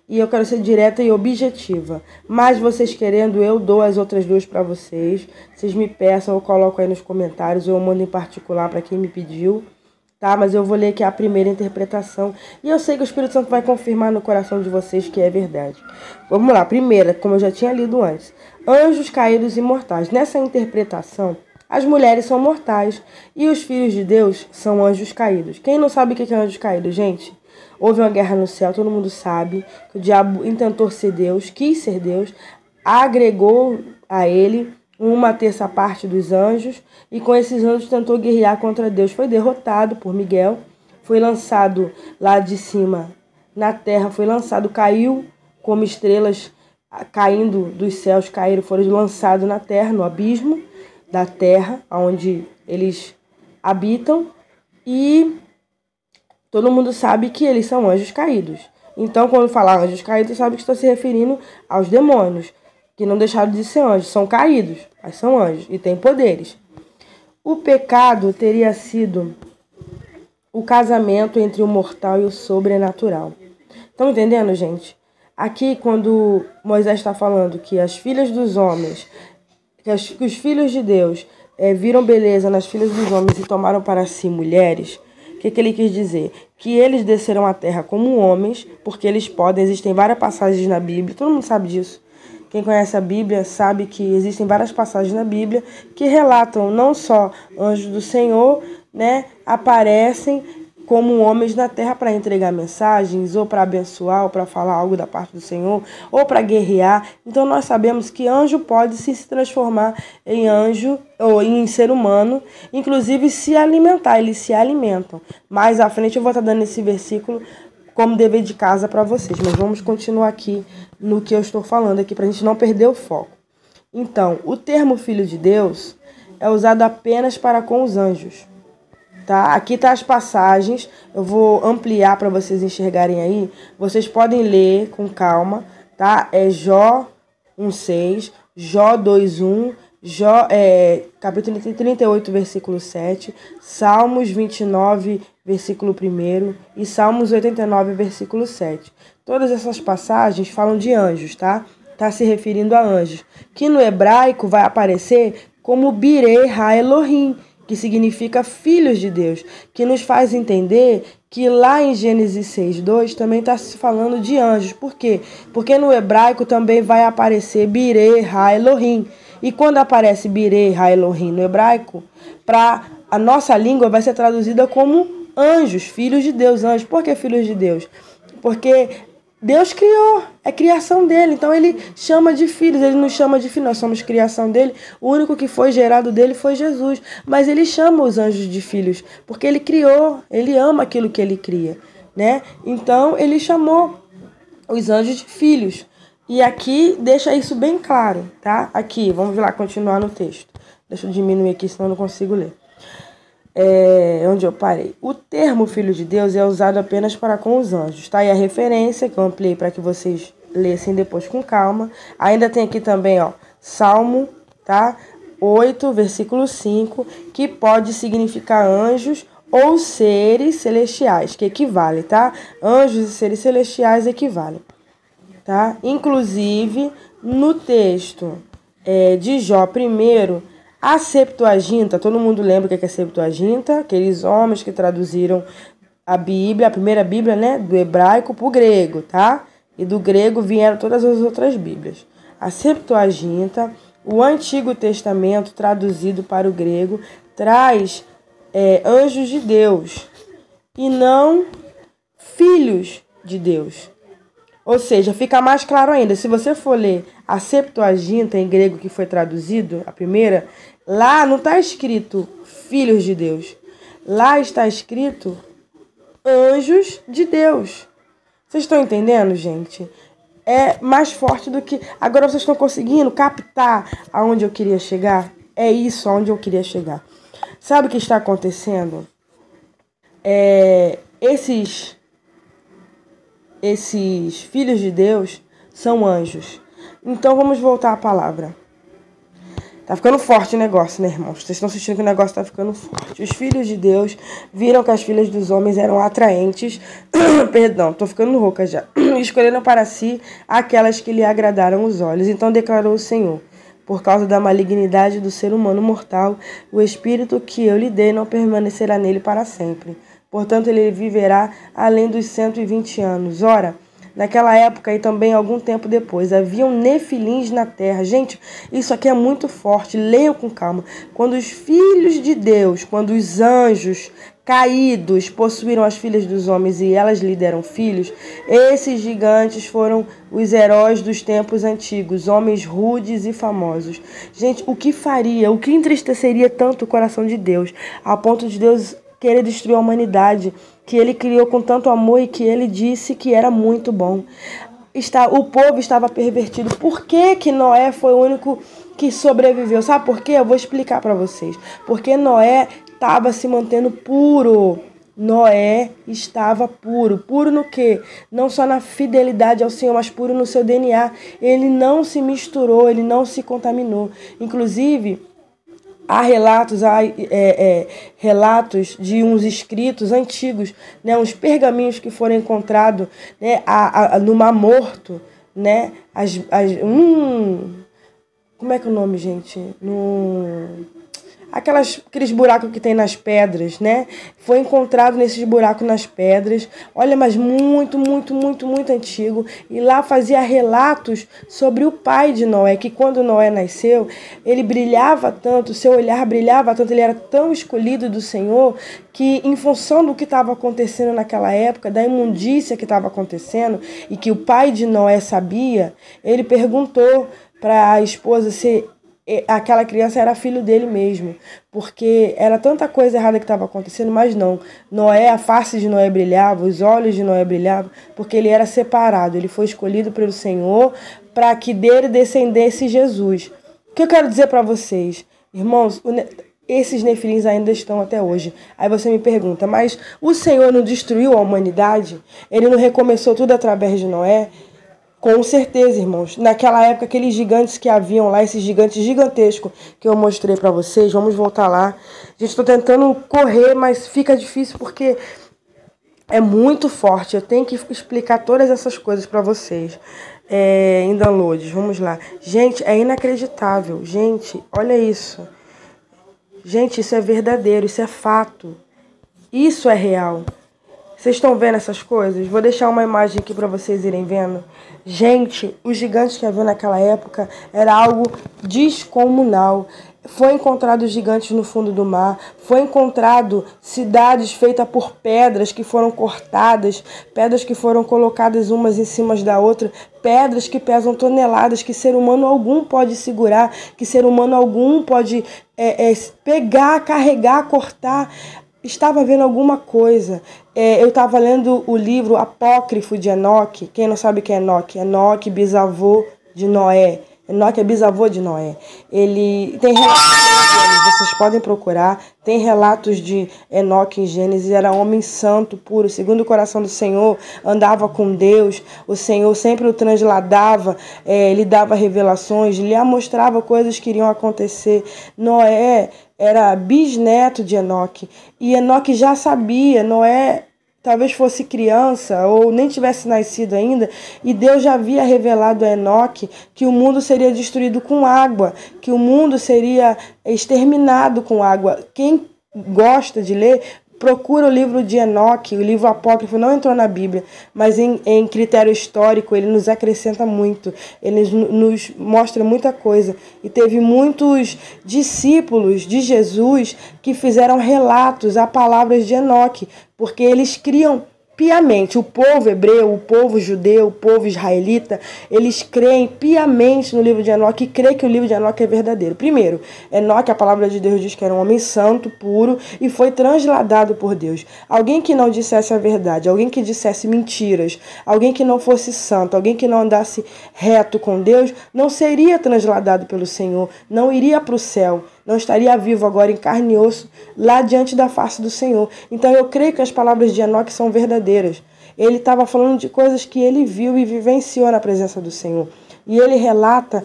e eu quero ser direta e objetiva. Mas vocês querendo, eu dou as outras 2 para vocês. Vocês me peçam, eu coloco aí nos comentários, ou eu mando em particular para quem me pediu. Tá, mas eu vou ler aqui a primeira interpretação. E eu sei que o Espírito Santo vai confirmar no coração de vocês que é verdade. Vamos lá, primeira, como eu já tinha lido antes. Anjos caídos e mortais. Nessa interpretação, as mulheres são mortais e os filhos de Deus são anjos caídos. Quem não sabe o que é anjos caídos, gente? Houve uma guerra no céu, todo mundo sabe que o diabo intentou ser Deus, quis ser Deus, agregou a ele 1/3 parte dos anjos, e com esses anjos tentou guerrear contra Deus. Foi derrotado por Miguel, foi lançado lá de cima na terra, caiu como estrelas caindo dos céus, foram lançados na terra, no abismo da terra, onde eles habitam, e todo mundo sabe que eles são anjos caídos. Então, quando falar anjos caídos, sabe que está se referindo aos demônios, que não deixaram de ser anjos, são caídos, mas são anjos e têm poderes. O pecado teria sido o casamento entre o mortal e o sobrenatural. Estão entendendo, gente? Aqui, quando Moisés está falando que as filhas dos homens, que os filhos de Deus viram beleza nas filhas dos homens e tomaram para si mulheres, o que ele quis dizer? Que eles desceram à terra como homens, porque eles podem, existem várias passagens na Bíblia, todo mundo sabe disso. Quem conhece a Bíblia sabe que existem várias passagens na Bíblia que relatam não só anjos do Senhor, né, aparecem como homens na terra para entregar mensagens, ou para abençoar, ou para falar algo da parte do Senhor, ou para guerrear. Então nós sabemos que anjo pode se transformar em anjo ou em ser humano, inclusive se alimentar, eles se alimentam. Mais à frente eu vou estar dando esse versículo como dever de casa para vocês, mas vamos continuar aqui no que eu estou falando aqui para a gente não perder o foco. Então, o termo filho de Deus é usado apenas para com os anjos. Tá? Aqui tá as passagens, eu vou ampliar para vocês enxergarem aí. Vocês podem ler com calma, tá? É Jó 1:6, Jó 2:1, capítulo 38, versículo 7, Salmos 29, versículo 1 e Salmos 89, versículo 7. Todas essas passagens falam de anjos, tá? Tá se referindo a anjos, que no hebraico vai aparecer como Birei Ha Elohim, que significa filhos de Deus, que nos faz entender que lá em Gênesis 6:2 também está se falando de anjos. Por quê? Porque no hebraico também vai aparecer Birei Ha Elohim. E quando aparece Birei Ha Elohim no hebraico, para a nossa língua vai ser traduzida como anjos, filhos de Deus, anjos. Por que filhos de Deus? Porque Deus criou, é criação dele, então ele chama de filhos, ele nos chama de filhos, nós somos criação dele, o único que foi gerado dele foi Jesus, mas ele chama os anjos de filhos, porque ele criou, ele ama aquilo que ele cria, né? Então ele chamou os anjos de filhos, e aqui deixa isso bem claro, tá? Aqui, vamos lá continuar no texto, deixa eu diminuir aqui, senão eu não consigo ler. Onde eu parei. O termo filho de Deus é usado apenas para com os anjos, tá? E a referência que eu ampliei para que vocês lessem depois com calma. Ainda tem aqui também, ó, Salmo, tá? 8, versículo 5, que pode significar anjos ou seres celestiais, que equivale, tá? Anjos e seres celestiais equivalem, tá? Inclusive, no texto de Jó primeiro, a Septuaginta, todo mundo lembra o que é a Septuaginta? Aqueles homens que traduziram a Bíblia, a primeira Bíblia, né, do hebraico para o grego, tá? E do grego vieram todas as outras Bíblias. A Septuaginta, o Antigo Testamento traduzido para o grego, traz anjos de Deus e não filhos de Deus. Ou seja, fica mais claro ainda, se você for ler a Septuaginta em grego que foi traduzido, a primeira, lá não está escrito filhos de Deus. Lá está escrito anjos de Deus. Vocês estão entendendo, gente? É mais forte do que... Agora vocês estão conseguindo captar aonde eu queria chegar? É isso aonde eu queria chegar. Sabe o que está acontecendo? Esses filhos de Deus são anjos. Então vamos voltar à palavra. Tá ficando forte o negócio, né, irmãos? Vocês estão sentindo que o negócio tá ficando forte. Os filhos de Deus viram que as filhas dos homens eram atraentes. Perdão, tô ficando rouca já. Escolheram para si aquelas que lhe agradaram os olhos. Então declarou o Senhor: por causa da malignidade do ser humano mortal, o espírito que eu lhe dei não permanecerá nele para sempre. Portanto, ele viverá além dos 120 anos. Ora, naquela época e também algum tempo depois, haviam nefilins na terra. Gente, isso aqui é muito forte, leiam com calma. Quando os filhos de Deus, quando os anjos caídos possuíram as filhas dos homens e elas lhe deram filhos, esses gigantes foram os heróis dos tempos antigos, homens rudes e famosos. Gente, o que entristeceria tanto o coração de Deus, a ponto de Deus querer destruir a humanidade, que ele criou com tanto amor e que ele disse que era muito bom. O povo estava pervertido. Por que Noé foi o único que sobreviveu? Sabe por quê? Eu vou explicar para vocês. Porque Noé estava se mantendo puro. Noé estava puro. Puro no quê? Não só na fidelidade ao Senhor, mas puro no seu DNA. Ele não se misturou, ele não se contaminou. Inclusive, há relatos de uns escritos antigos, né, uns pergaminhos que foram encontrados, né, no Mar Morto, né, como é que é o nome, gente? Aqueles buracos que tem nas pedras, né? Foi encontrado nesses buracos nas pedras. Olha, mas muito, muito, muito, muito antigo. E lá fazia relatos sobre o pai de Noé, que quando Noé nasceu, ele brilhava tanto, seu olhar brilhava tanto, ele era tão escolhido do Senhor, que em função do que estava acontecendo naquela época, da imundícia que estava acontecendo, e que o pai de Noé sabia, ele perguntou para a esposa se aquela criança era filho dele mesmo, porque era tanta coisa errada que estava acontecendo, mas não. Noé, a face de Noé brilhava, os olhos de Noé brilhavam, porque ele era separado, ele foi escolhido pelo Senhor para que dele descendesse Jesus. O que eu quero dizer para vocês, irmãos, esses nefilins ainda estão até hoje. Aí você me pergunta, mas o Senhor não destruiu a humanidade? Ele não recomeçou tudo através de Noé? Com certeza, irmãos. Naquela época, aqueles gigantes que haviam lá, esses gigantes gigantescos que eu mostrei para vocês, vamos voltar lá. Gente, estou tentando correr, mas fica difícil porque é muito forte. Eu tenho que explicar todas essas coisas para vocês em downloads. Vamos lá. Gente, é inacreditável. Gente, olha isso. Gente, isso é verdadeiro, isso é fato. Isso é real. Vocês estão vendo essas coisas? Vou deixar uma imagem aqui para vocês irem vendo. Gente, os gigantes que havia naquela época era algo descomunal. Foi encontrado gigantes no fundo do mar. Foi encontrado cidades feitas por pedras que foram cortadas, pedras que foram colocadas umas em cima da outra, pedras que pesam toneladas, que ser humano algum pode segurar, que ser humano algum pode pegar, carregar, cortar. Estava vendo alguma coisa. Eu estava lendo o livro apócrifo de Enoque. Quem não sabe quem é Enoque? Enoque, bisavô de Noé. Enoque é bisavô de Noé. Ele tem relatos, vocês podem procurar, tem relatos de Enoque em Gênesis, era homem santo, puro, segundo o coração do Senhor, andava com Deus, o Senhor sempre o transladava, lhe dava revelações, lhe mostrava coisas que iriam acontecer. Noé era bisneto de Enoque, e Enoque já sabia, Noé talvez fosse criança ou nem tivesse nascido ainda, e Deus já havia revelado a Enoque que o mundo seria destruído com água, que o mundo seria exterminado com água. Quem gosta de ler, procura o livro de Enoque, o livro apócrifo, não entrou na Bíblia, mas em critério histórico ele nos acrescenta muito, ele nos mostra muita coisa. E teve muitos discípulos de Jesus que fizeram relatos a palavras de Enoque, porque eles criam piamente. O povo hebreu, o povo judeu, o povo israelita, eles creem piamente no livro de Enoque e creem que o livro de Enoque é verdadeiro. Primeiro, Enoque, a palavra de Deus diz que era um homem santo, puro, e foi transladado por Deus. Alguém que não dissesse a verdade, alguém que dissesse mentiras, alguém que não fosse santo, alguém que não andasse reto com Deus, não seria transladado pelo Senhor, não iria para o céu, não estaria vivo agora em carne e osso lá diante da face do Senhor. Então eu creio que as palavras de Enoque são verdadeiras. Ele estava falando de coisas que ele viu e vivenciou na presença do Senhor. E ele relata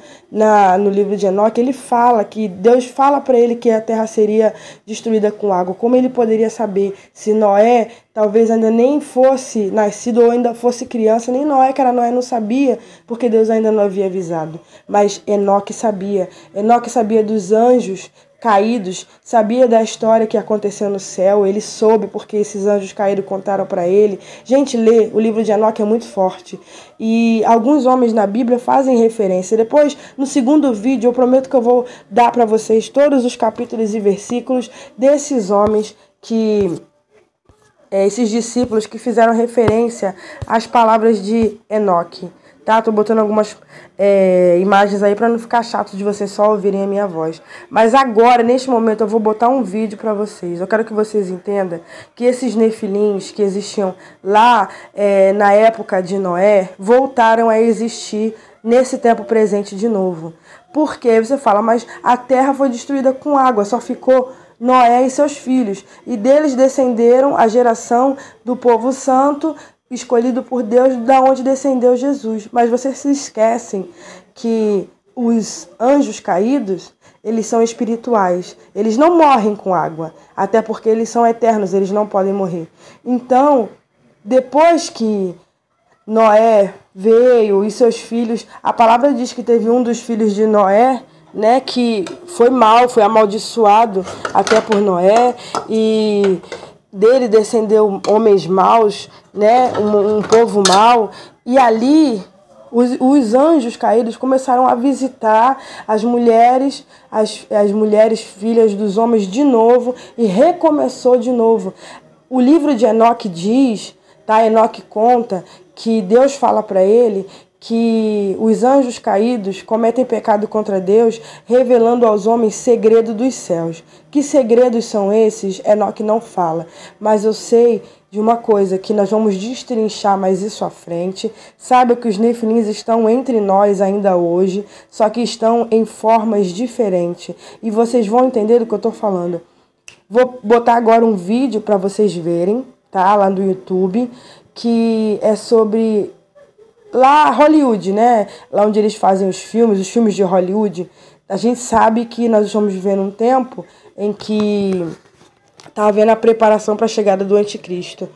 no livro de Enoque, ele fala que Deus fala para ele que a terra seria destruída com água. Como ele poderia saber se Noé talvez ainda nem fosse nascido ou ainda fosse criança? Nem Noé, que era Noé, não sabia, porque Deus ainda não havia avisado. Mas Enoque sabia. Enoque sabia dos anjos caídos, sabia da história que aconteceu no céu, ele soube porque esses anjos caídos contaram para ele. Gente, lê, o livro de Enoque é muito forte. E alguns homens na Bíblia fazem referência. Depois, no segundo vídeo, eu prometo que eu vou dar para vocês todos os capítulos e versículos desses homens esses discípulos que fizeram referência às palavras de Enoque. Tá? Tô botando algumas imagens aí para não ficar chato de vocês só ouvirem a minha voz. Mas agora, neste momento, eu vou botar um vídeo para vocês. Eu quero que vocês entendam que esses nefilins que existiam lá na época de Noé voltaram a existir nesse tempo presente de novo. Porque você fala, mas a terra foi destruída com água, só ficou Noé e seus filhos. E deles descenderam a geração do povo santo, escolhido por Deus, da onde descendeu Jesus. Mas vocês se esquecem que os anjos caídos, eles são espirituais. Eles não morrem com água, até porque eles são eternos, eles não podem morrer. Então, depois que Noé veio e seus filhos, a palavra diz que teve um dos filhos de Noé, né, que foi amaldiçoado até por Noé, e dele descendeu homens maus, né, um povo mau, e ali os anjos caídos começaram a visitar as mulheres filhas dos homens de novo, e recomeçou de novo. O livro de Enoque diz, tá? Enoque conta que Deus fala para ele que os anjos caídos cometem pecado contra Deus, revelando aos homens segredo dos céus. Que segredos são esses? Enoque não fala, mas eu sei de uma coisa que nós vamos destrinchar mais isso à frente. Saiba que os nefilins estão entre nós ainda hoje, só que estão em formas diferentes. E vocês vão entender do que eu estou falando. Vou botar agora um vídeo para vocês verem, tá? Lá no YouTube, que é sobre lá Hollywood, né? Lá onde eles fazem os filmes de Hollywood. A gente sabe que nós estamos vivendo um tempo em que está havendo a preparação para a chegada do anticristo.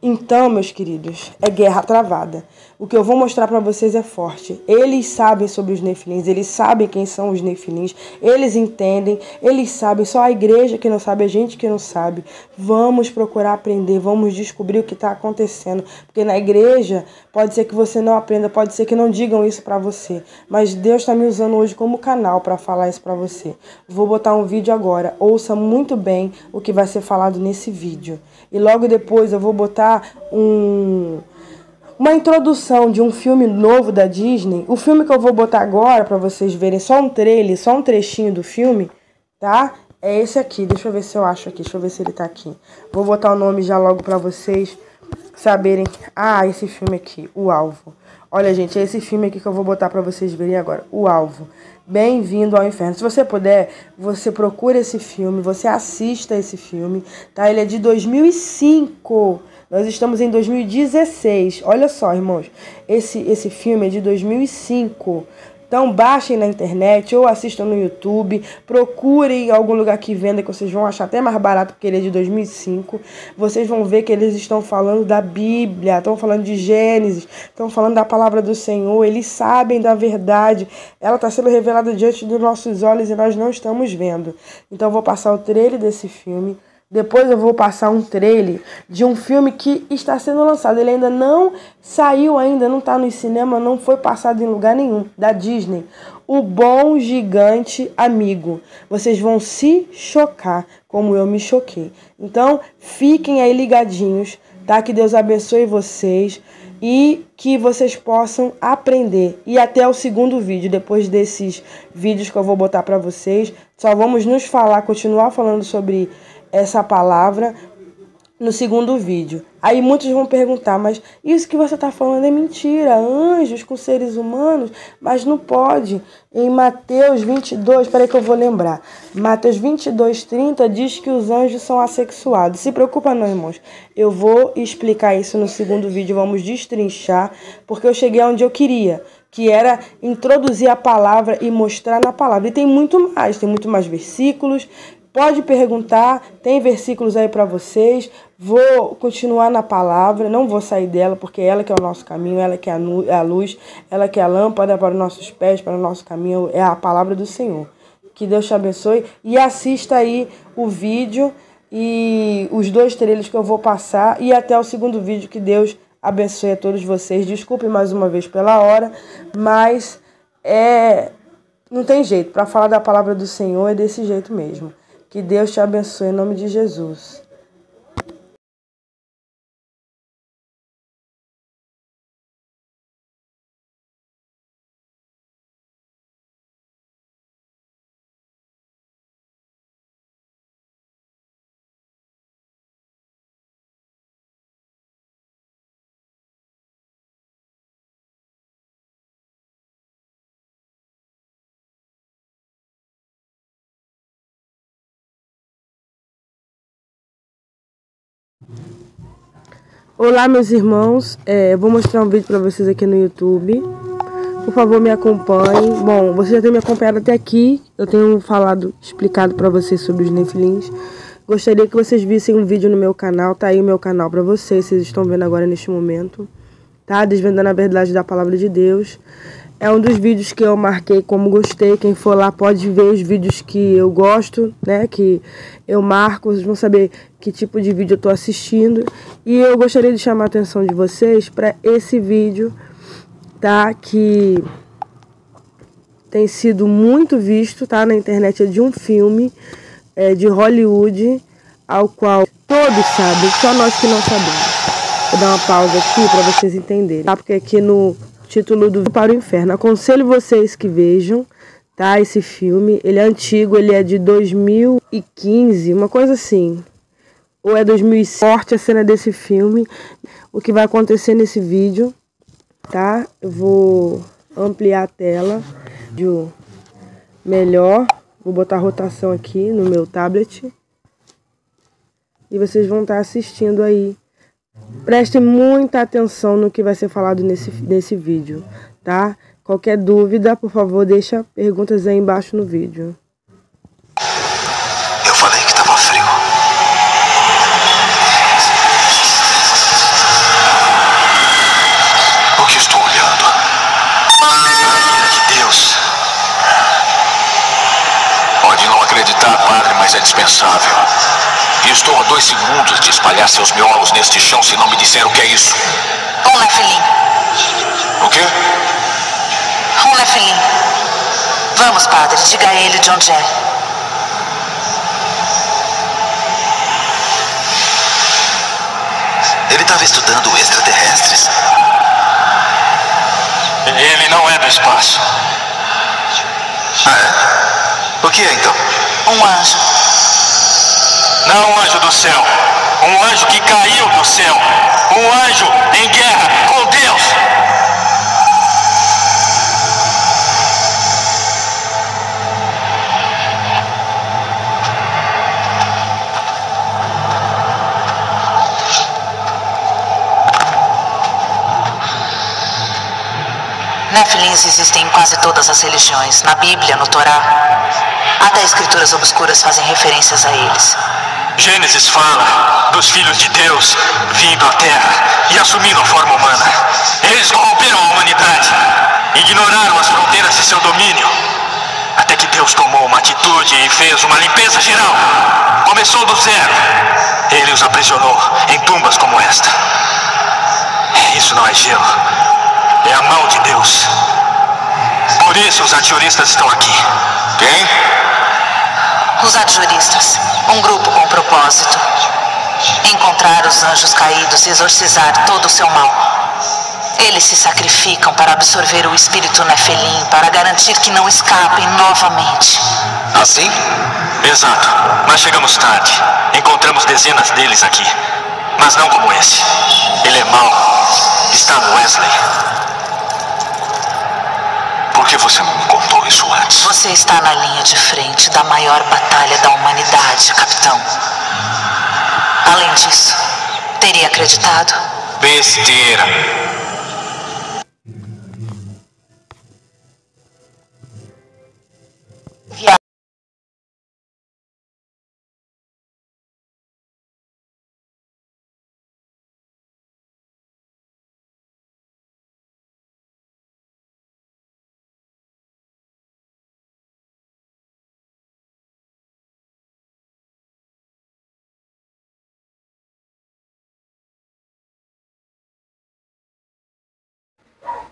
Então, meus queridos, é guerra travada. O que eu vou mostrar para vocês é forte. Eles sabem sobre os nefilins, eles sabem quem são os nefilins, eles entendem, eles sabem. Só a igreja que não sabe, a gente que não sabe. Vamos procurar aprender, vamos descobrir o que está acontecendo. Porque na igreja pode ser que você não aprenda, pode ser que não digam isso para você. Mas Deus está me usando hoje como canal para falar isso para você. Vou botar um vídeo agora. Ouça muito bem o que vai ser falado nesse vídeo. E logo depois eu vou botar uma introdução de um filme novo da Disney. O filme que eu vou botar agora, para vocês verem só um trailer, só um trechinho do filme, tá? É esse aqui. Deixa eu ver se eu acho aqui. Deixa eu ver se ele tá aqui. Vou botar o nome já logo para vocês saberem. Ah, esse filme aqui, O Alvo. Olha, gente, é esse filme aqui que eu vou botar pra vocês verem agora. O Alvo. Bem-vindo ao Inferno. Se você puder, você procura esse filme, você assista esse filme, tá? Ele é de 2005. Nós estamos em 2016. Olha só, irmãos. Esse filme é de 2005. Então baixem na internet ou assistam no YouTube, procurem algum lugar que venda, que vocês vão achar até mais barato, porque ele é de 2005. Vocês vão ver que eles estão falando da Bíblia, estão falando de Gênesis, estão falando da palavra do Senhor, eles sabem da verdade. Ela está sendo revelada diante dos nossos olhos e nós não estamos vendo. Então eu vou passar o trailer desse filme. Depois eu vou passar um trailer de um filme que está sendo lançado. Ele ainda não saiu, ainda não está no cinema, não foi passado em lugar nenhum, da Disney. O Bom Gigante Amigo. Vocês vão se chocar como eu me choquei. Então, fiquem aí ligadinhos, tá? Que Deus abençoe vocês e que vocês possam aprender. E até o segundo vídeo, depois desses vídeos que eu vou botar para vocês, só vamos nos falar, continuar falando sobre essa palavra no segundo vídeo. Aí muitos vão perguntar, mas isso que você está falando é mentira, anjos com seres humanos, mas não pode. Em Mateus 22, peraí que eu vou lembrar, Mateus 22:30 diz que os anjos são assexuados. Se preocupa não, irmãos, eu vou explicar isso no segundo vídeo, vamos destrinchar, porque eu cheguei onde eu queria, que era introduzir a palavra e mostrar na palavra. E tem muito mais versículos. Pode perguntar, tem versículos aí para vocês. Vou continuar na palavra, não vou sair dela, porque ela que é o nosso caminho, ela que é a luz, ela que é a lâmpada para os nossos pés, para o nosso caminho, é a palavra do Senhor. Que Deus te abençoe e assista aí o vídeo e os 2 trailers que eu vou passar e até o segundo vídeo. Que Deus abençoe a todos vocês. Desculpe mais uma vez pela hora, mas não tem jeito, para falar da palavra do Senhor é desse jeito mesmo. Que Deus te abençoe em nome de Jesus. Olá, meus irmãos, vou mostrar um vídeo para vocês aqui no YouTube. Por favor, me acompanhem. Bom, vocês já têm me acompanhado até aqui. Eu tenho explicado para vocês sobre os Nefilins. Gostaria que vocês vissem um vídeo no meu canal. Tá aí o meu canal para vocês estão vendo agora neste momento. Tá? Desvendando a verdade da palavra de Deus. É um dos vídeos que eu marquei como gostei. Quem for lá pode ver os vídeos que eu gosto, né? Que eu marco. Vocês vão saber que tipo de vídeo eu estou assistindo. E eu gostaria de chamar a atenção de vocês para esse vídeo, tá? Que tem sido muito visto, tá? Na internet. É de um filme de Hollywood, ao qual todos sabem, só nós que não sabemos. Vou dar uma pausa aqui para vocês entenderem, tá? Porque aqui no título do Para o Inferno. Aconselho vocês que vejam, tá? Esse filme, ele é antigo, ele é de 2015, uma coisa assim. Ou é 2007, forte a cena desse filme. O que vai acontecer nesse vídeo, tá? Eu vou ampliar a tela, melhor. Vou botar a rotação aqui no meu tablet. E vocês vão estar assistindo aí. Prestem muita atenção no que vai ser falado nesse vídeo, tá? Qualquer dúvida, por favor, deixa perguntas aí embaixo no vídeo. Eu falei que estava frio. O que estou olhando? Deus. Pode não acreditar, padre, mas é dispensável. E estou a 2 segundos de espalhar seus miolos neste chão se não me disser o que é isso. Um Nefilim. O quê? Um Nefilim. Vamos, padre, diga a ele de onde é. Ele estava estudando extraterrestres. Ele não é do espaço. Ah, é? O que é, então? Um anjo. Não um anjo do céu. Um anjo que caiu do céu. Um anjo em guerra com Deus. Nefilins existem em quase todas as religiões, na Bíblia, no Torá. Até escrituras obscuras fazem referências a eles. Gênesis fala dos filhos de Deus vindo à Terra e assumindo a forma humana. Eles corromperam a humanidade, ignoraram as fronteiras de seu domínio, até que Deus tomou uma atitude e fez uma limpeza geral. Começou do zero. Ele os aprisionou em tumbas como esta. Isso não é gelo, é a mão de Deus. Por isso os adjuristas estão aqui. Quem? Os adjuristas, um grupo com propósito: encontrar os anjos caídos e exorcizar todo o seu mal. Eles se sacrificam para absorver o espírito Nefelim, para garantir que não escapem novamente. Assim? Exato, mas chegamos tarde. Encontramos dezenas deles aqui, mas não como esse. Ele é mau. Está no Wesley. Por que você não me contou isso antes? Você está na linha de frente da maior batalha da humanidade, capitão. Além disso, teria acreditado? Besteira.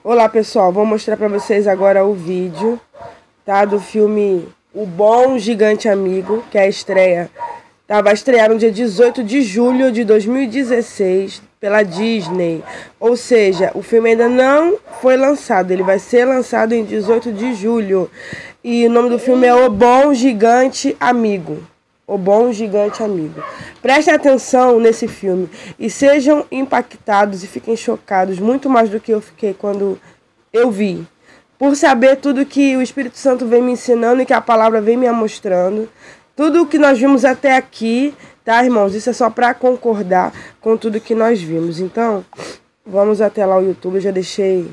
Olá pessoal, vou mostrar para vocês agora o vídeo, tá, do filme O Bom Gigante Amigo, que é a estreia, tá, vai estrear no dia 18 de julho de 2016 pela Disney, ou seja, o filme ainda não foi lançado, ele vai ser lançado em 18 de julho, e o nome do filme é O Bom Gigante Amigo. O Bom Gigante Amigo. Prestem atenção nesse filme e sejam impactados e fiquem chocados, muito mais do que eu fiquei quando eu vi. Por saber tudo que o Espírito Santo vem me ensinando e que a palavra vem me mostrando. Tudo o que nós vimos até aqui, tá, irmãos? Isso é só para concordar com tudo que nós vimos. Então, vamos até lá o YouTube, eu já deixei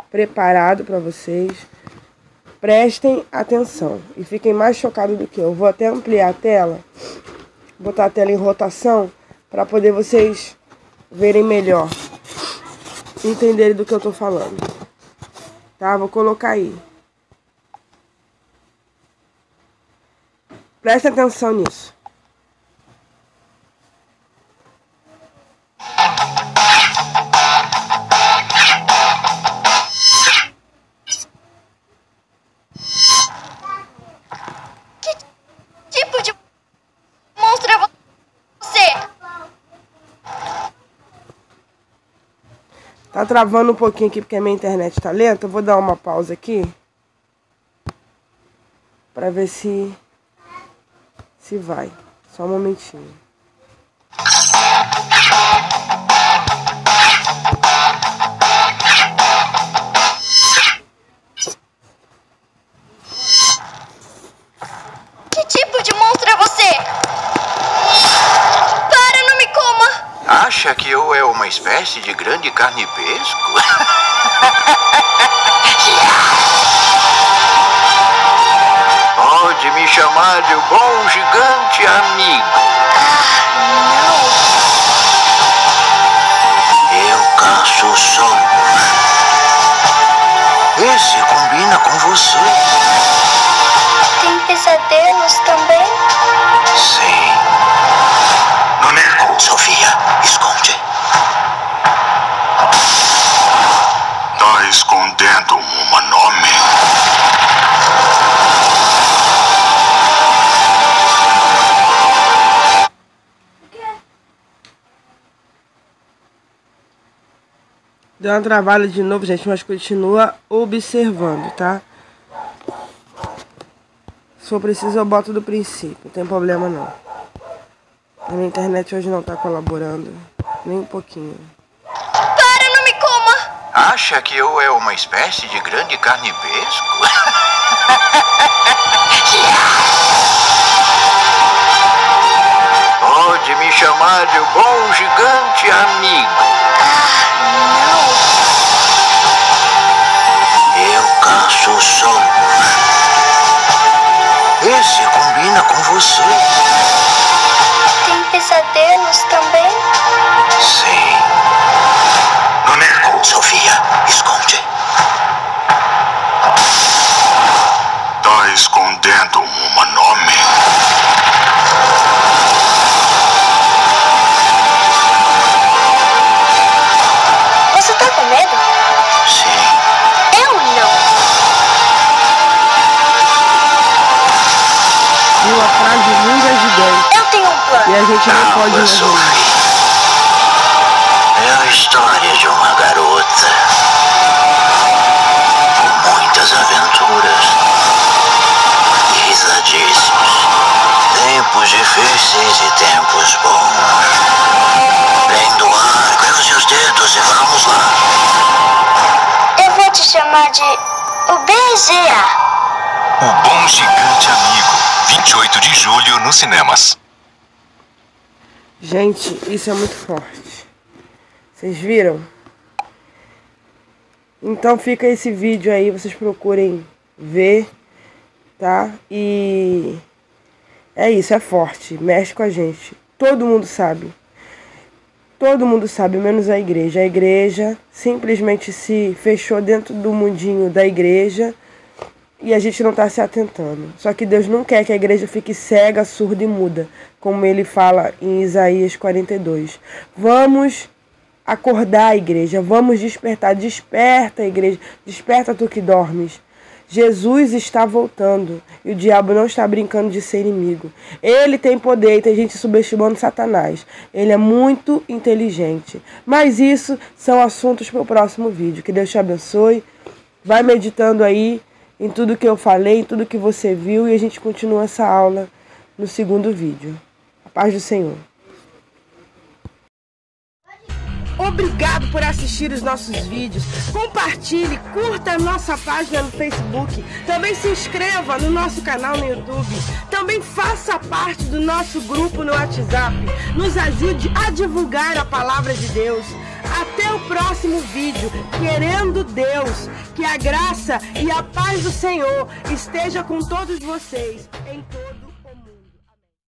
preparado para vocês. Prestem atenção e fiquem mais chocados do que eu. Vou até ampliar a tela, botar a tela em rotação para poder vocês verem melhor, entenderem do que eu tô falando. Tá? Vou colocar aí. Prestem atenção nisso. Tá travando um pouquinho aqui porque a minha internet tá lenta. Eu vou dar uma pausa aqui pra ver se vai. Só um momentinho. Que tipo de monstro é você? Para, não me coma! Acha que eu é uma espécie de grande carnipesco? Pode me chamar de o Bom Gigante Amigo. Eu caço sombras. Esse combina com você. Tem pesadelos também? Sim. Sofia, esconde. Tá escondendo uma nome. Deu uma travada de novo, gente, mas continua observando, tá? Se for preciso, eu boto do princípio, não tem problema não. A minha internet hoje não tá colaborando, nem um pouquinho. Para, não me coma! Acha que eu é uma espécie de grande carnipesco? Pode me chamar de o Bom Gigante Amigo. termina com você. Tem pesadelos também? Sim. Noneco. Sofia, esconde. Tá escondendo uma nome. Você tá com medo? Sim. Eu não. E uma frase linda gigante. Eu tenho um plano. E a gente não pode imaginar. Sophie. É a história de uma garota com muitas aventuras e risadíssimos. Tempos difíceis e tempos bons. Prenda o ar, cruze os dedos e vamos lá. Eu vou te chamar de o BGA. O Bom Gigante Amigo. 28 de julho nos cinemas. Gente, isso é muito forte. Vocês viram? Então fica esse vídeo aí, vocês procurem ver, tá? E é isso, é forte, mexe com a gente. Todo mundo sabe. Todo mundo sabe, menos a igreja. A igreja simplesmente se fechou dentro do mundinho da igreja e a gente não está se atentando. Só que Deus não quer que a igreja fique cega, surda e muda, como ele fala em Isaías 42. Vamos acordar, igreja, vamos despertar. Desperta, igreja, desperta tu que dormes. Jesus está voltando e o diabo não está brincando de ser inimigo. Ele tem poder e tem gente subestimando Satanás. Ele é muito inteligente. Mas isso são assuntos para o próximo vídeo. Que Deus te abençoe. Vai meditando aí em tudo que eu falei, em tudo que você viu, e a gente continua essa aula no segundo vídeo. A paz do Senhor. Obrigado por assistir os nossos vídeos. Compartilhe, curta a nossa página no Facebook. Também se inscreva no nosso canal no YouTube. Também faça parte do nosso grupo no WhatsApp. Nos ajude a divulgar a palavra de Deus. Até o próximo vídeo. Querendo Deus, que a graça e a paz do Senhor esteja com todos vocês em todo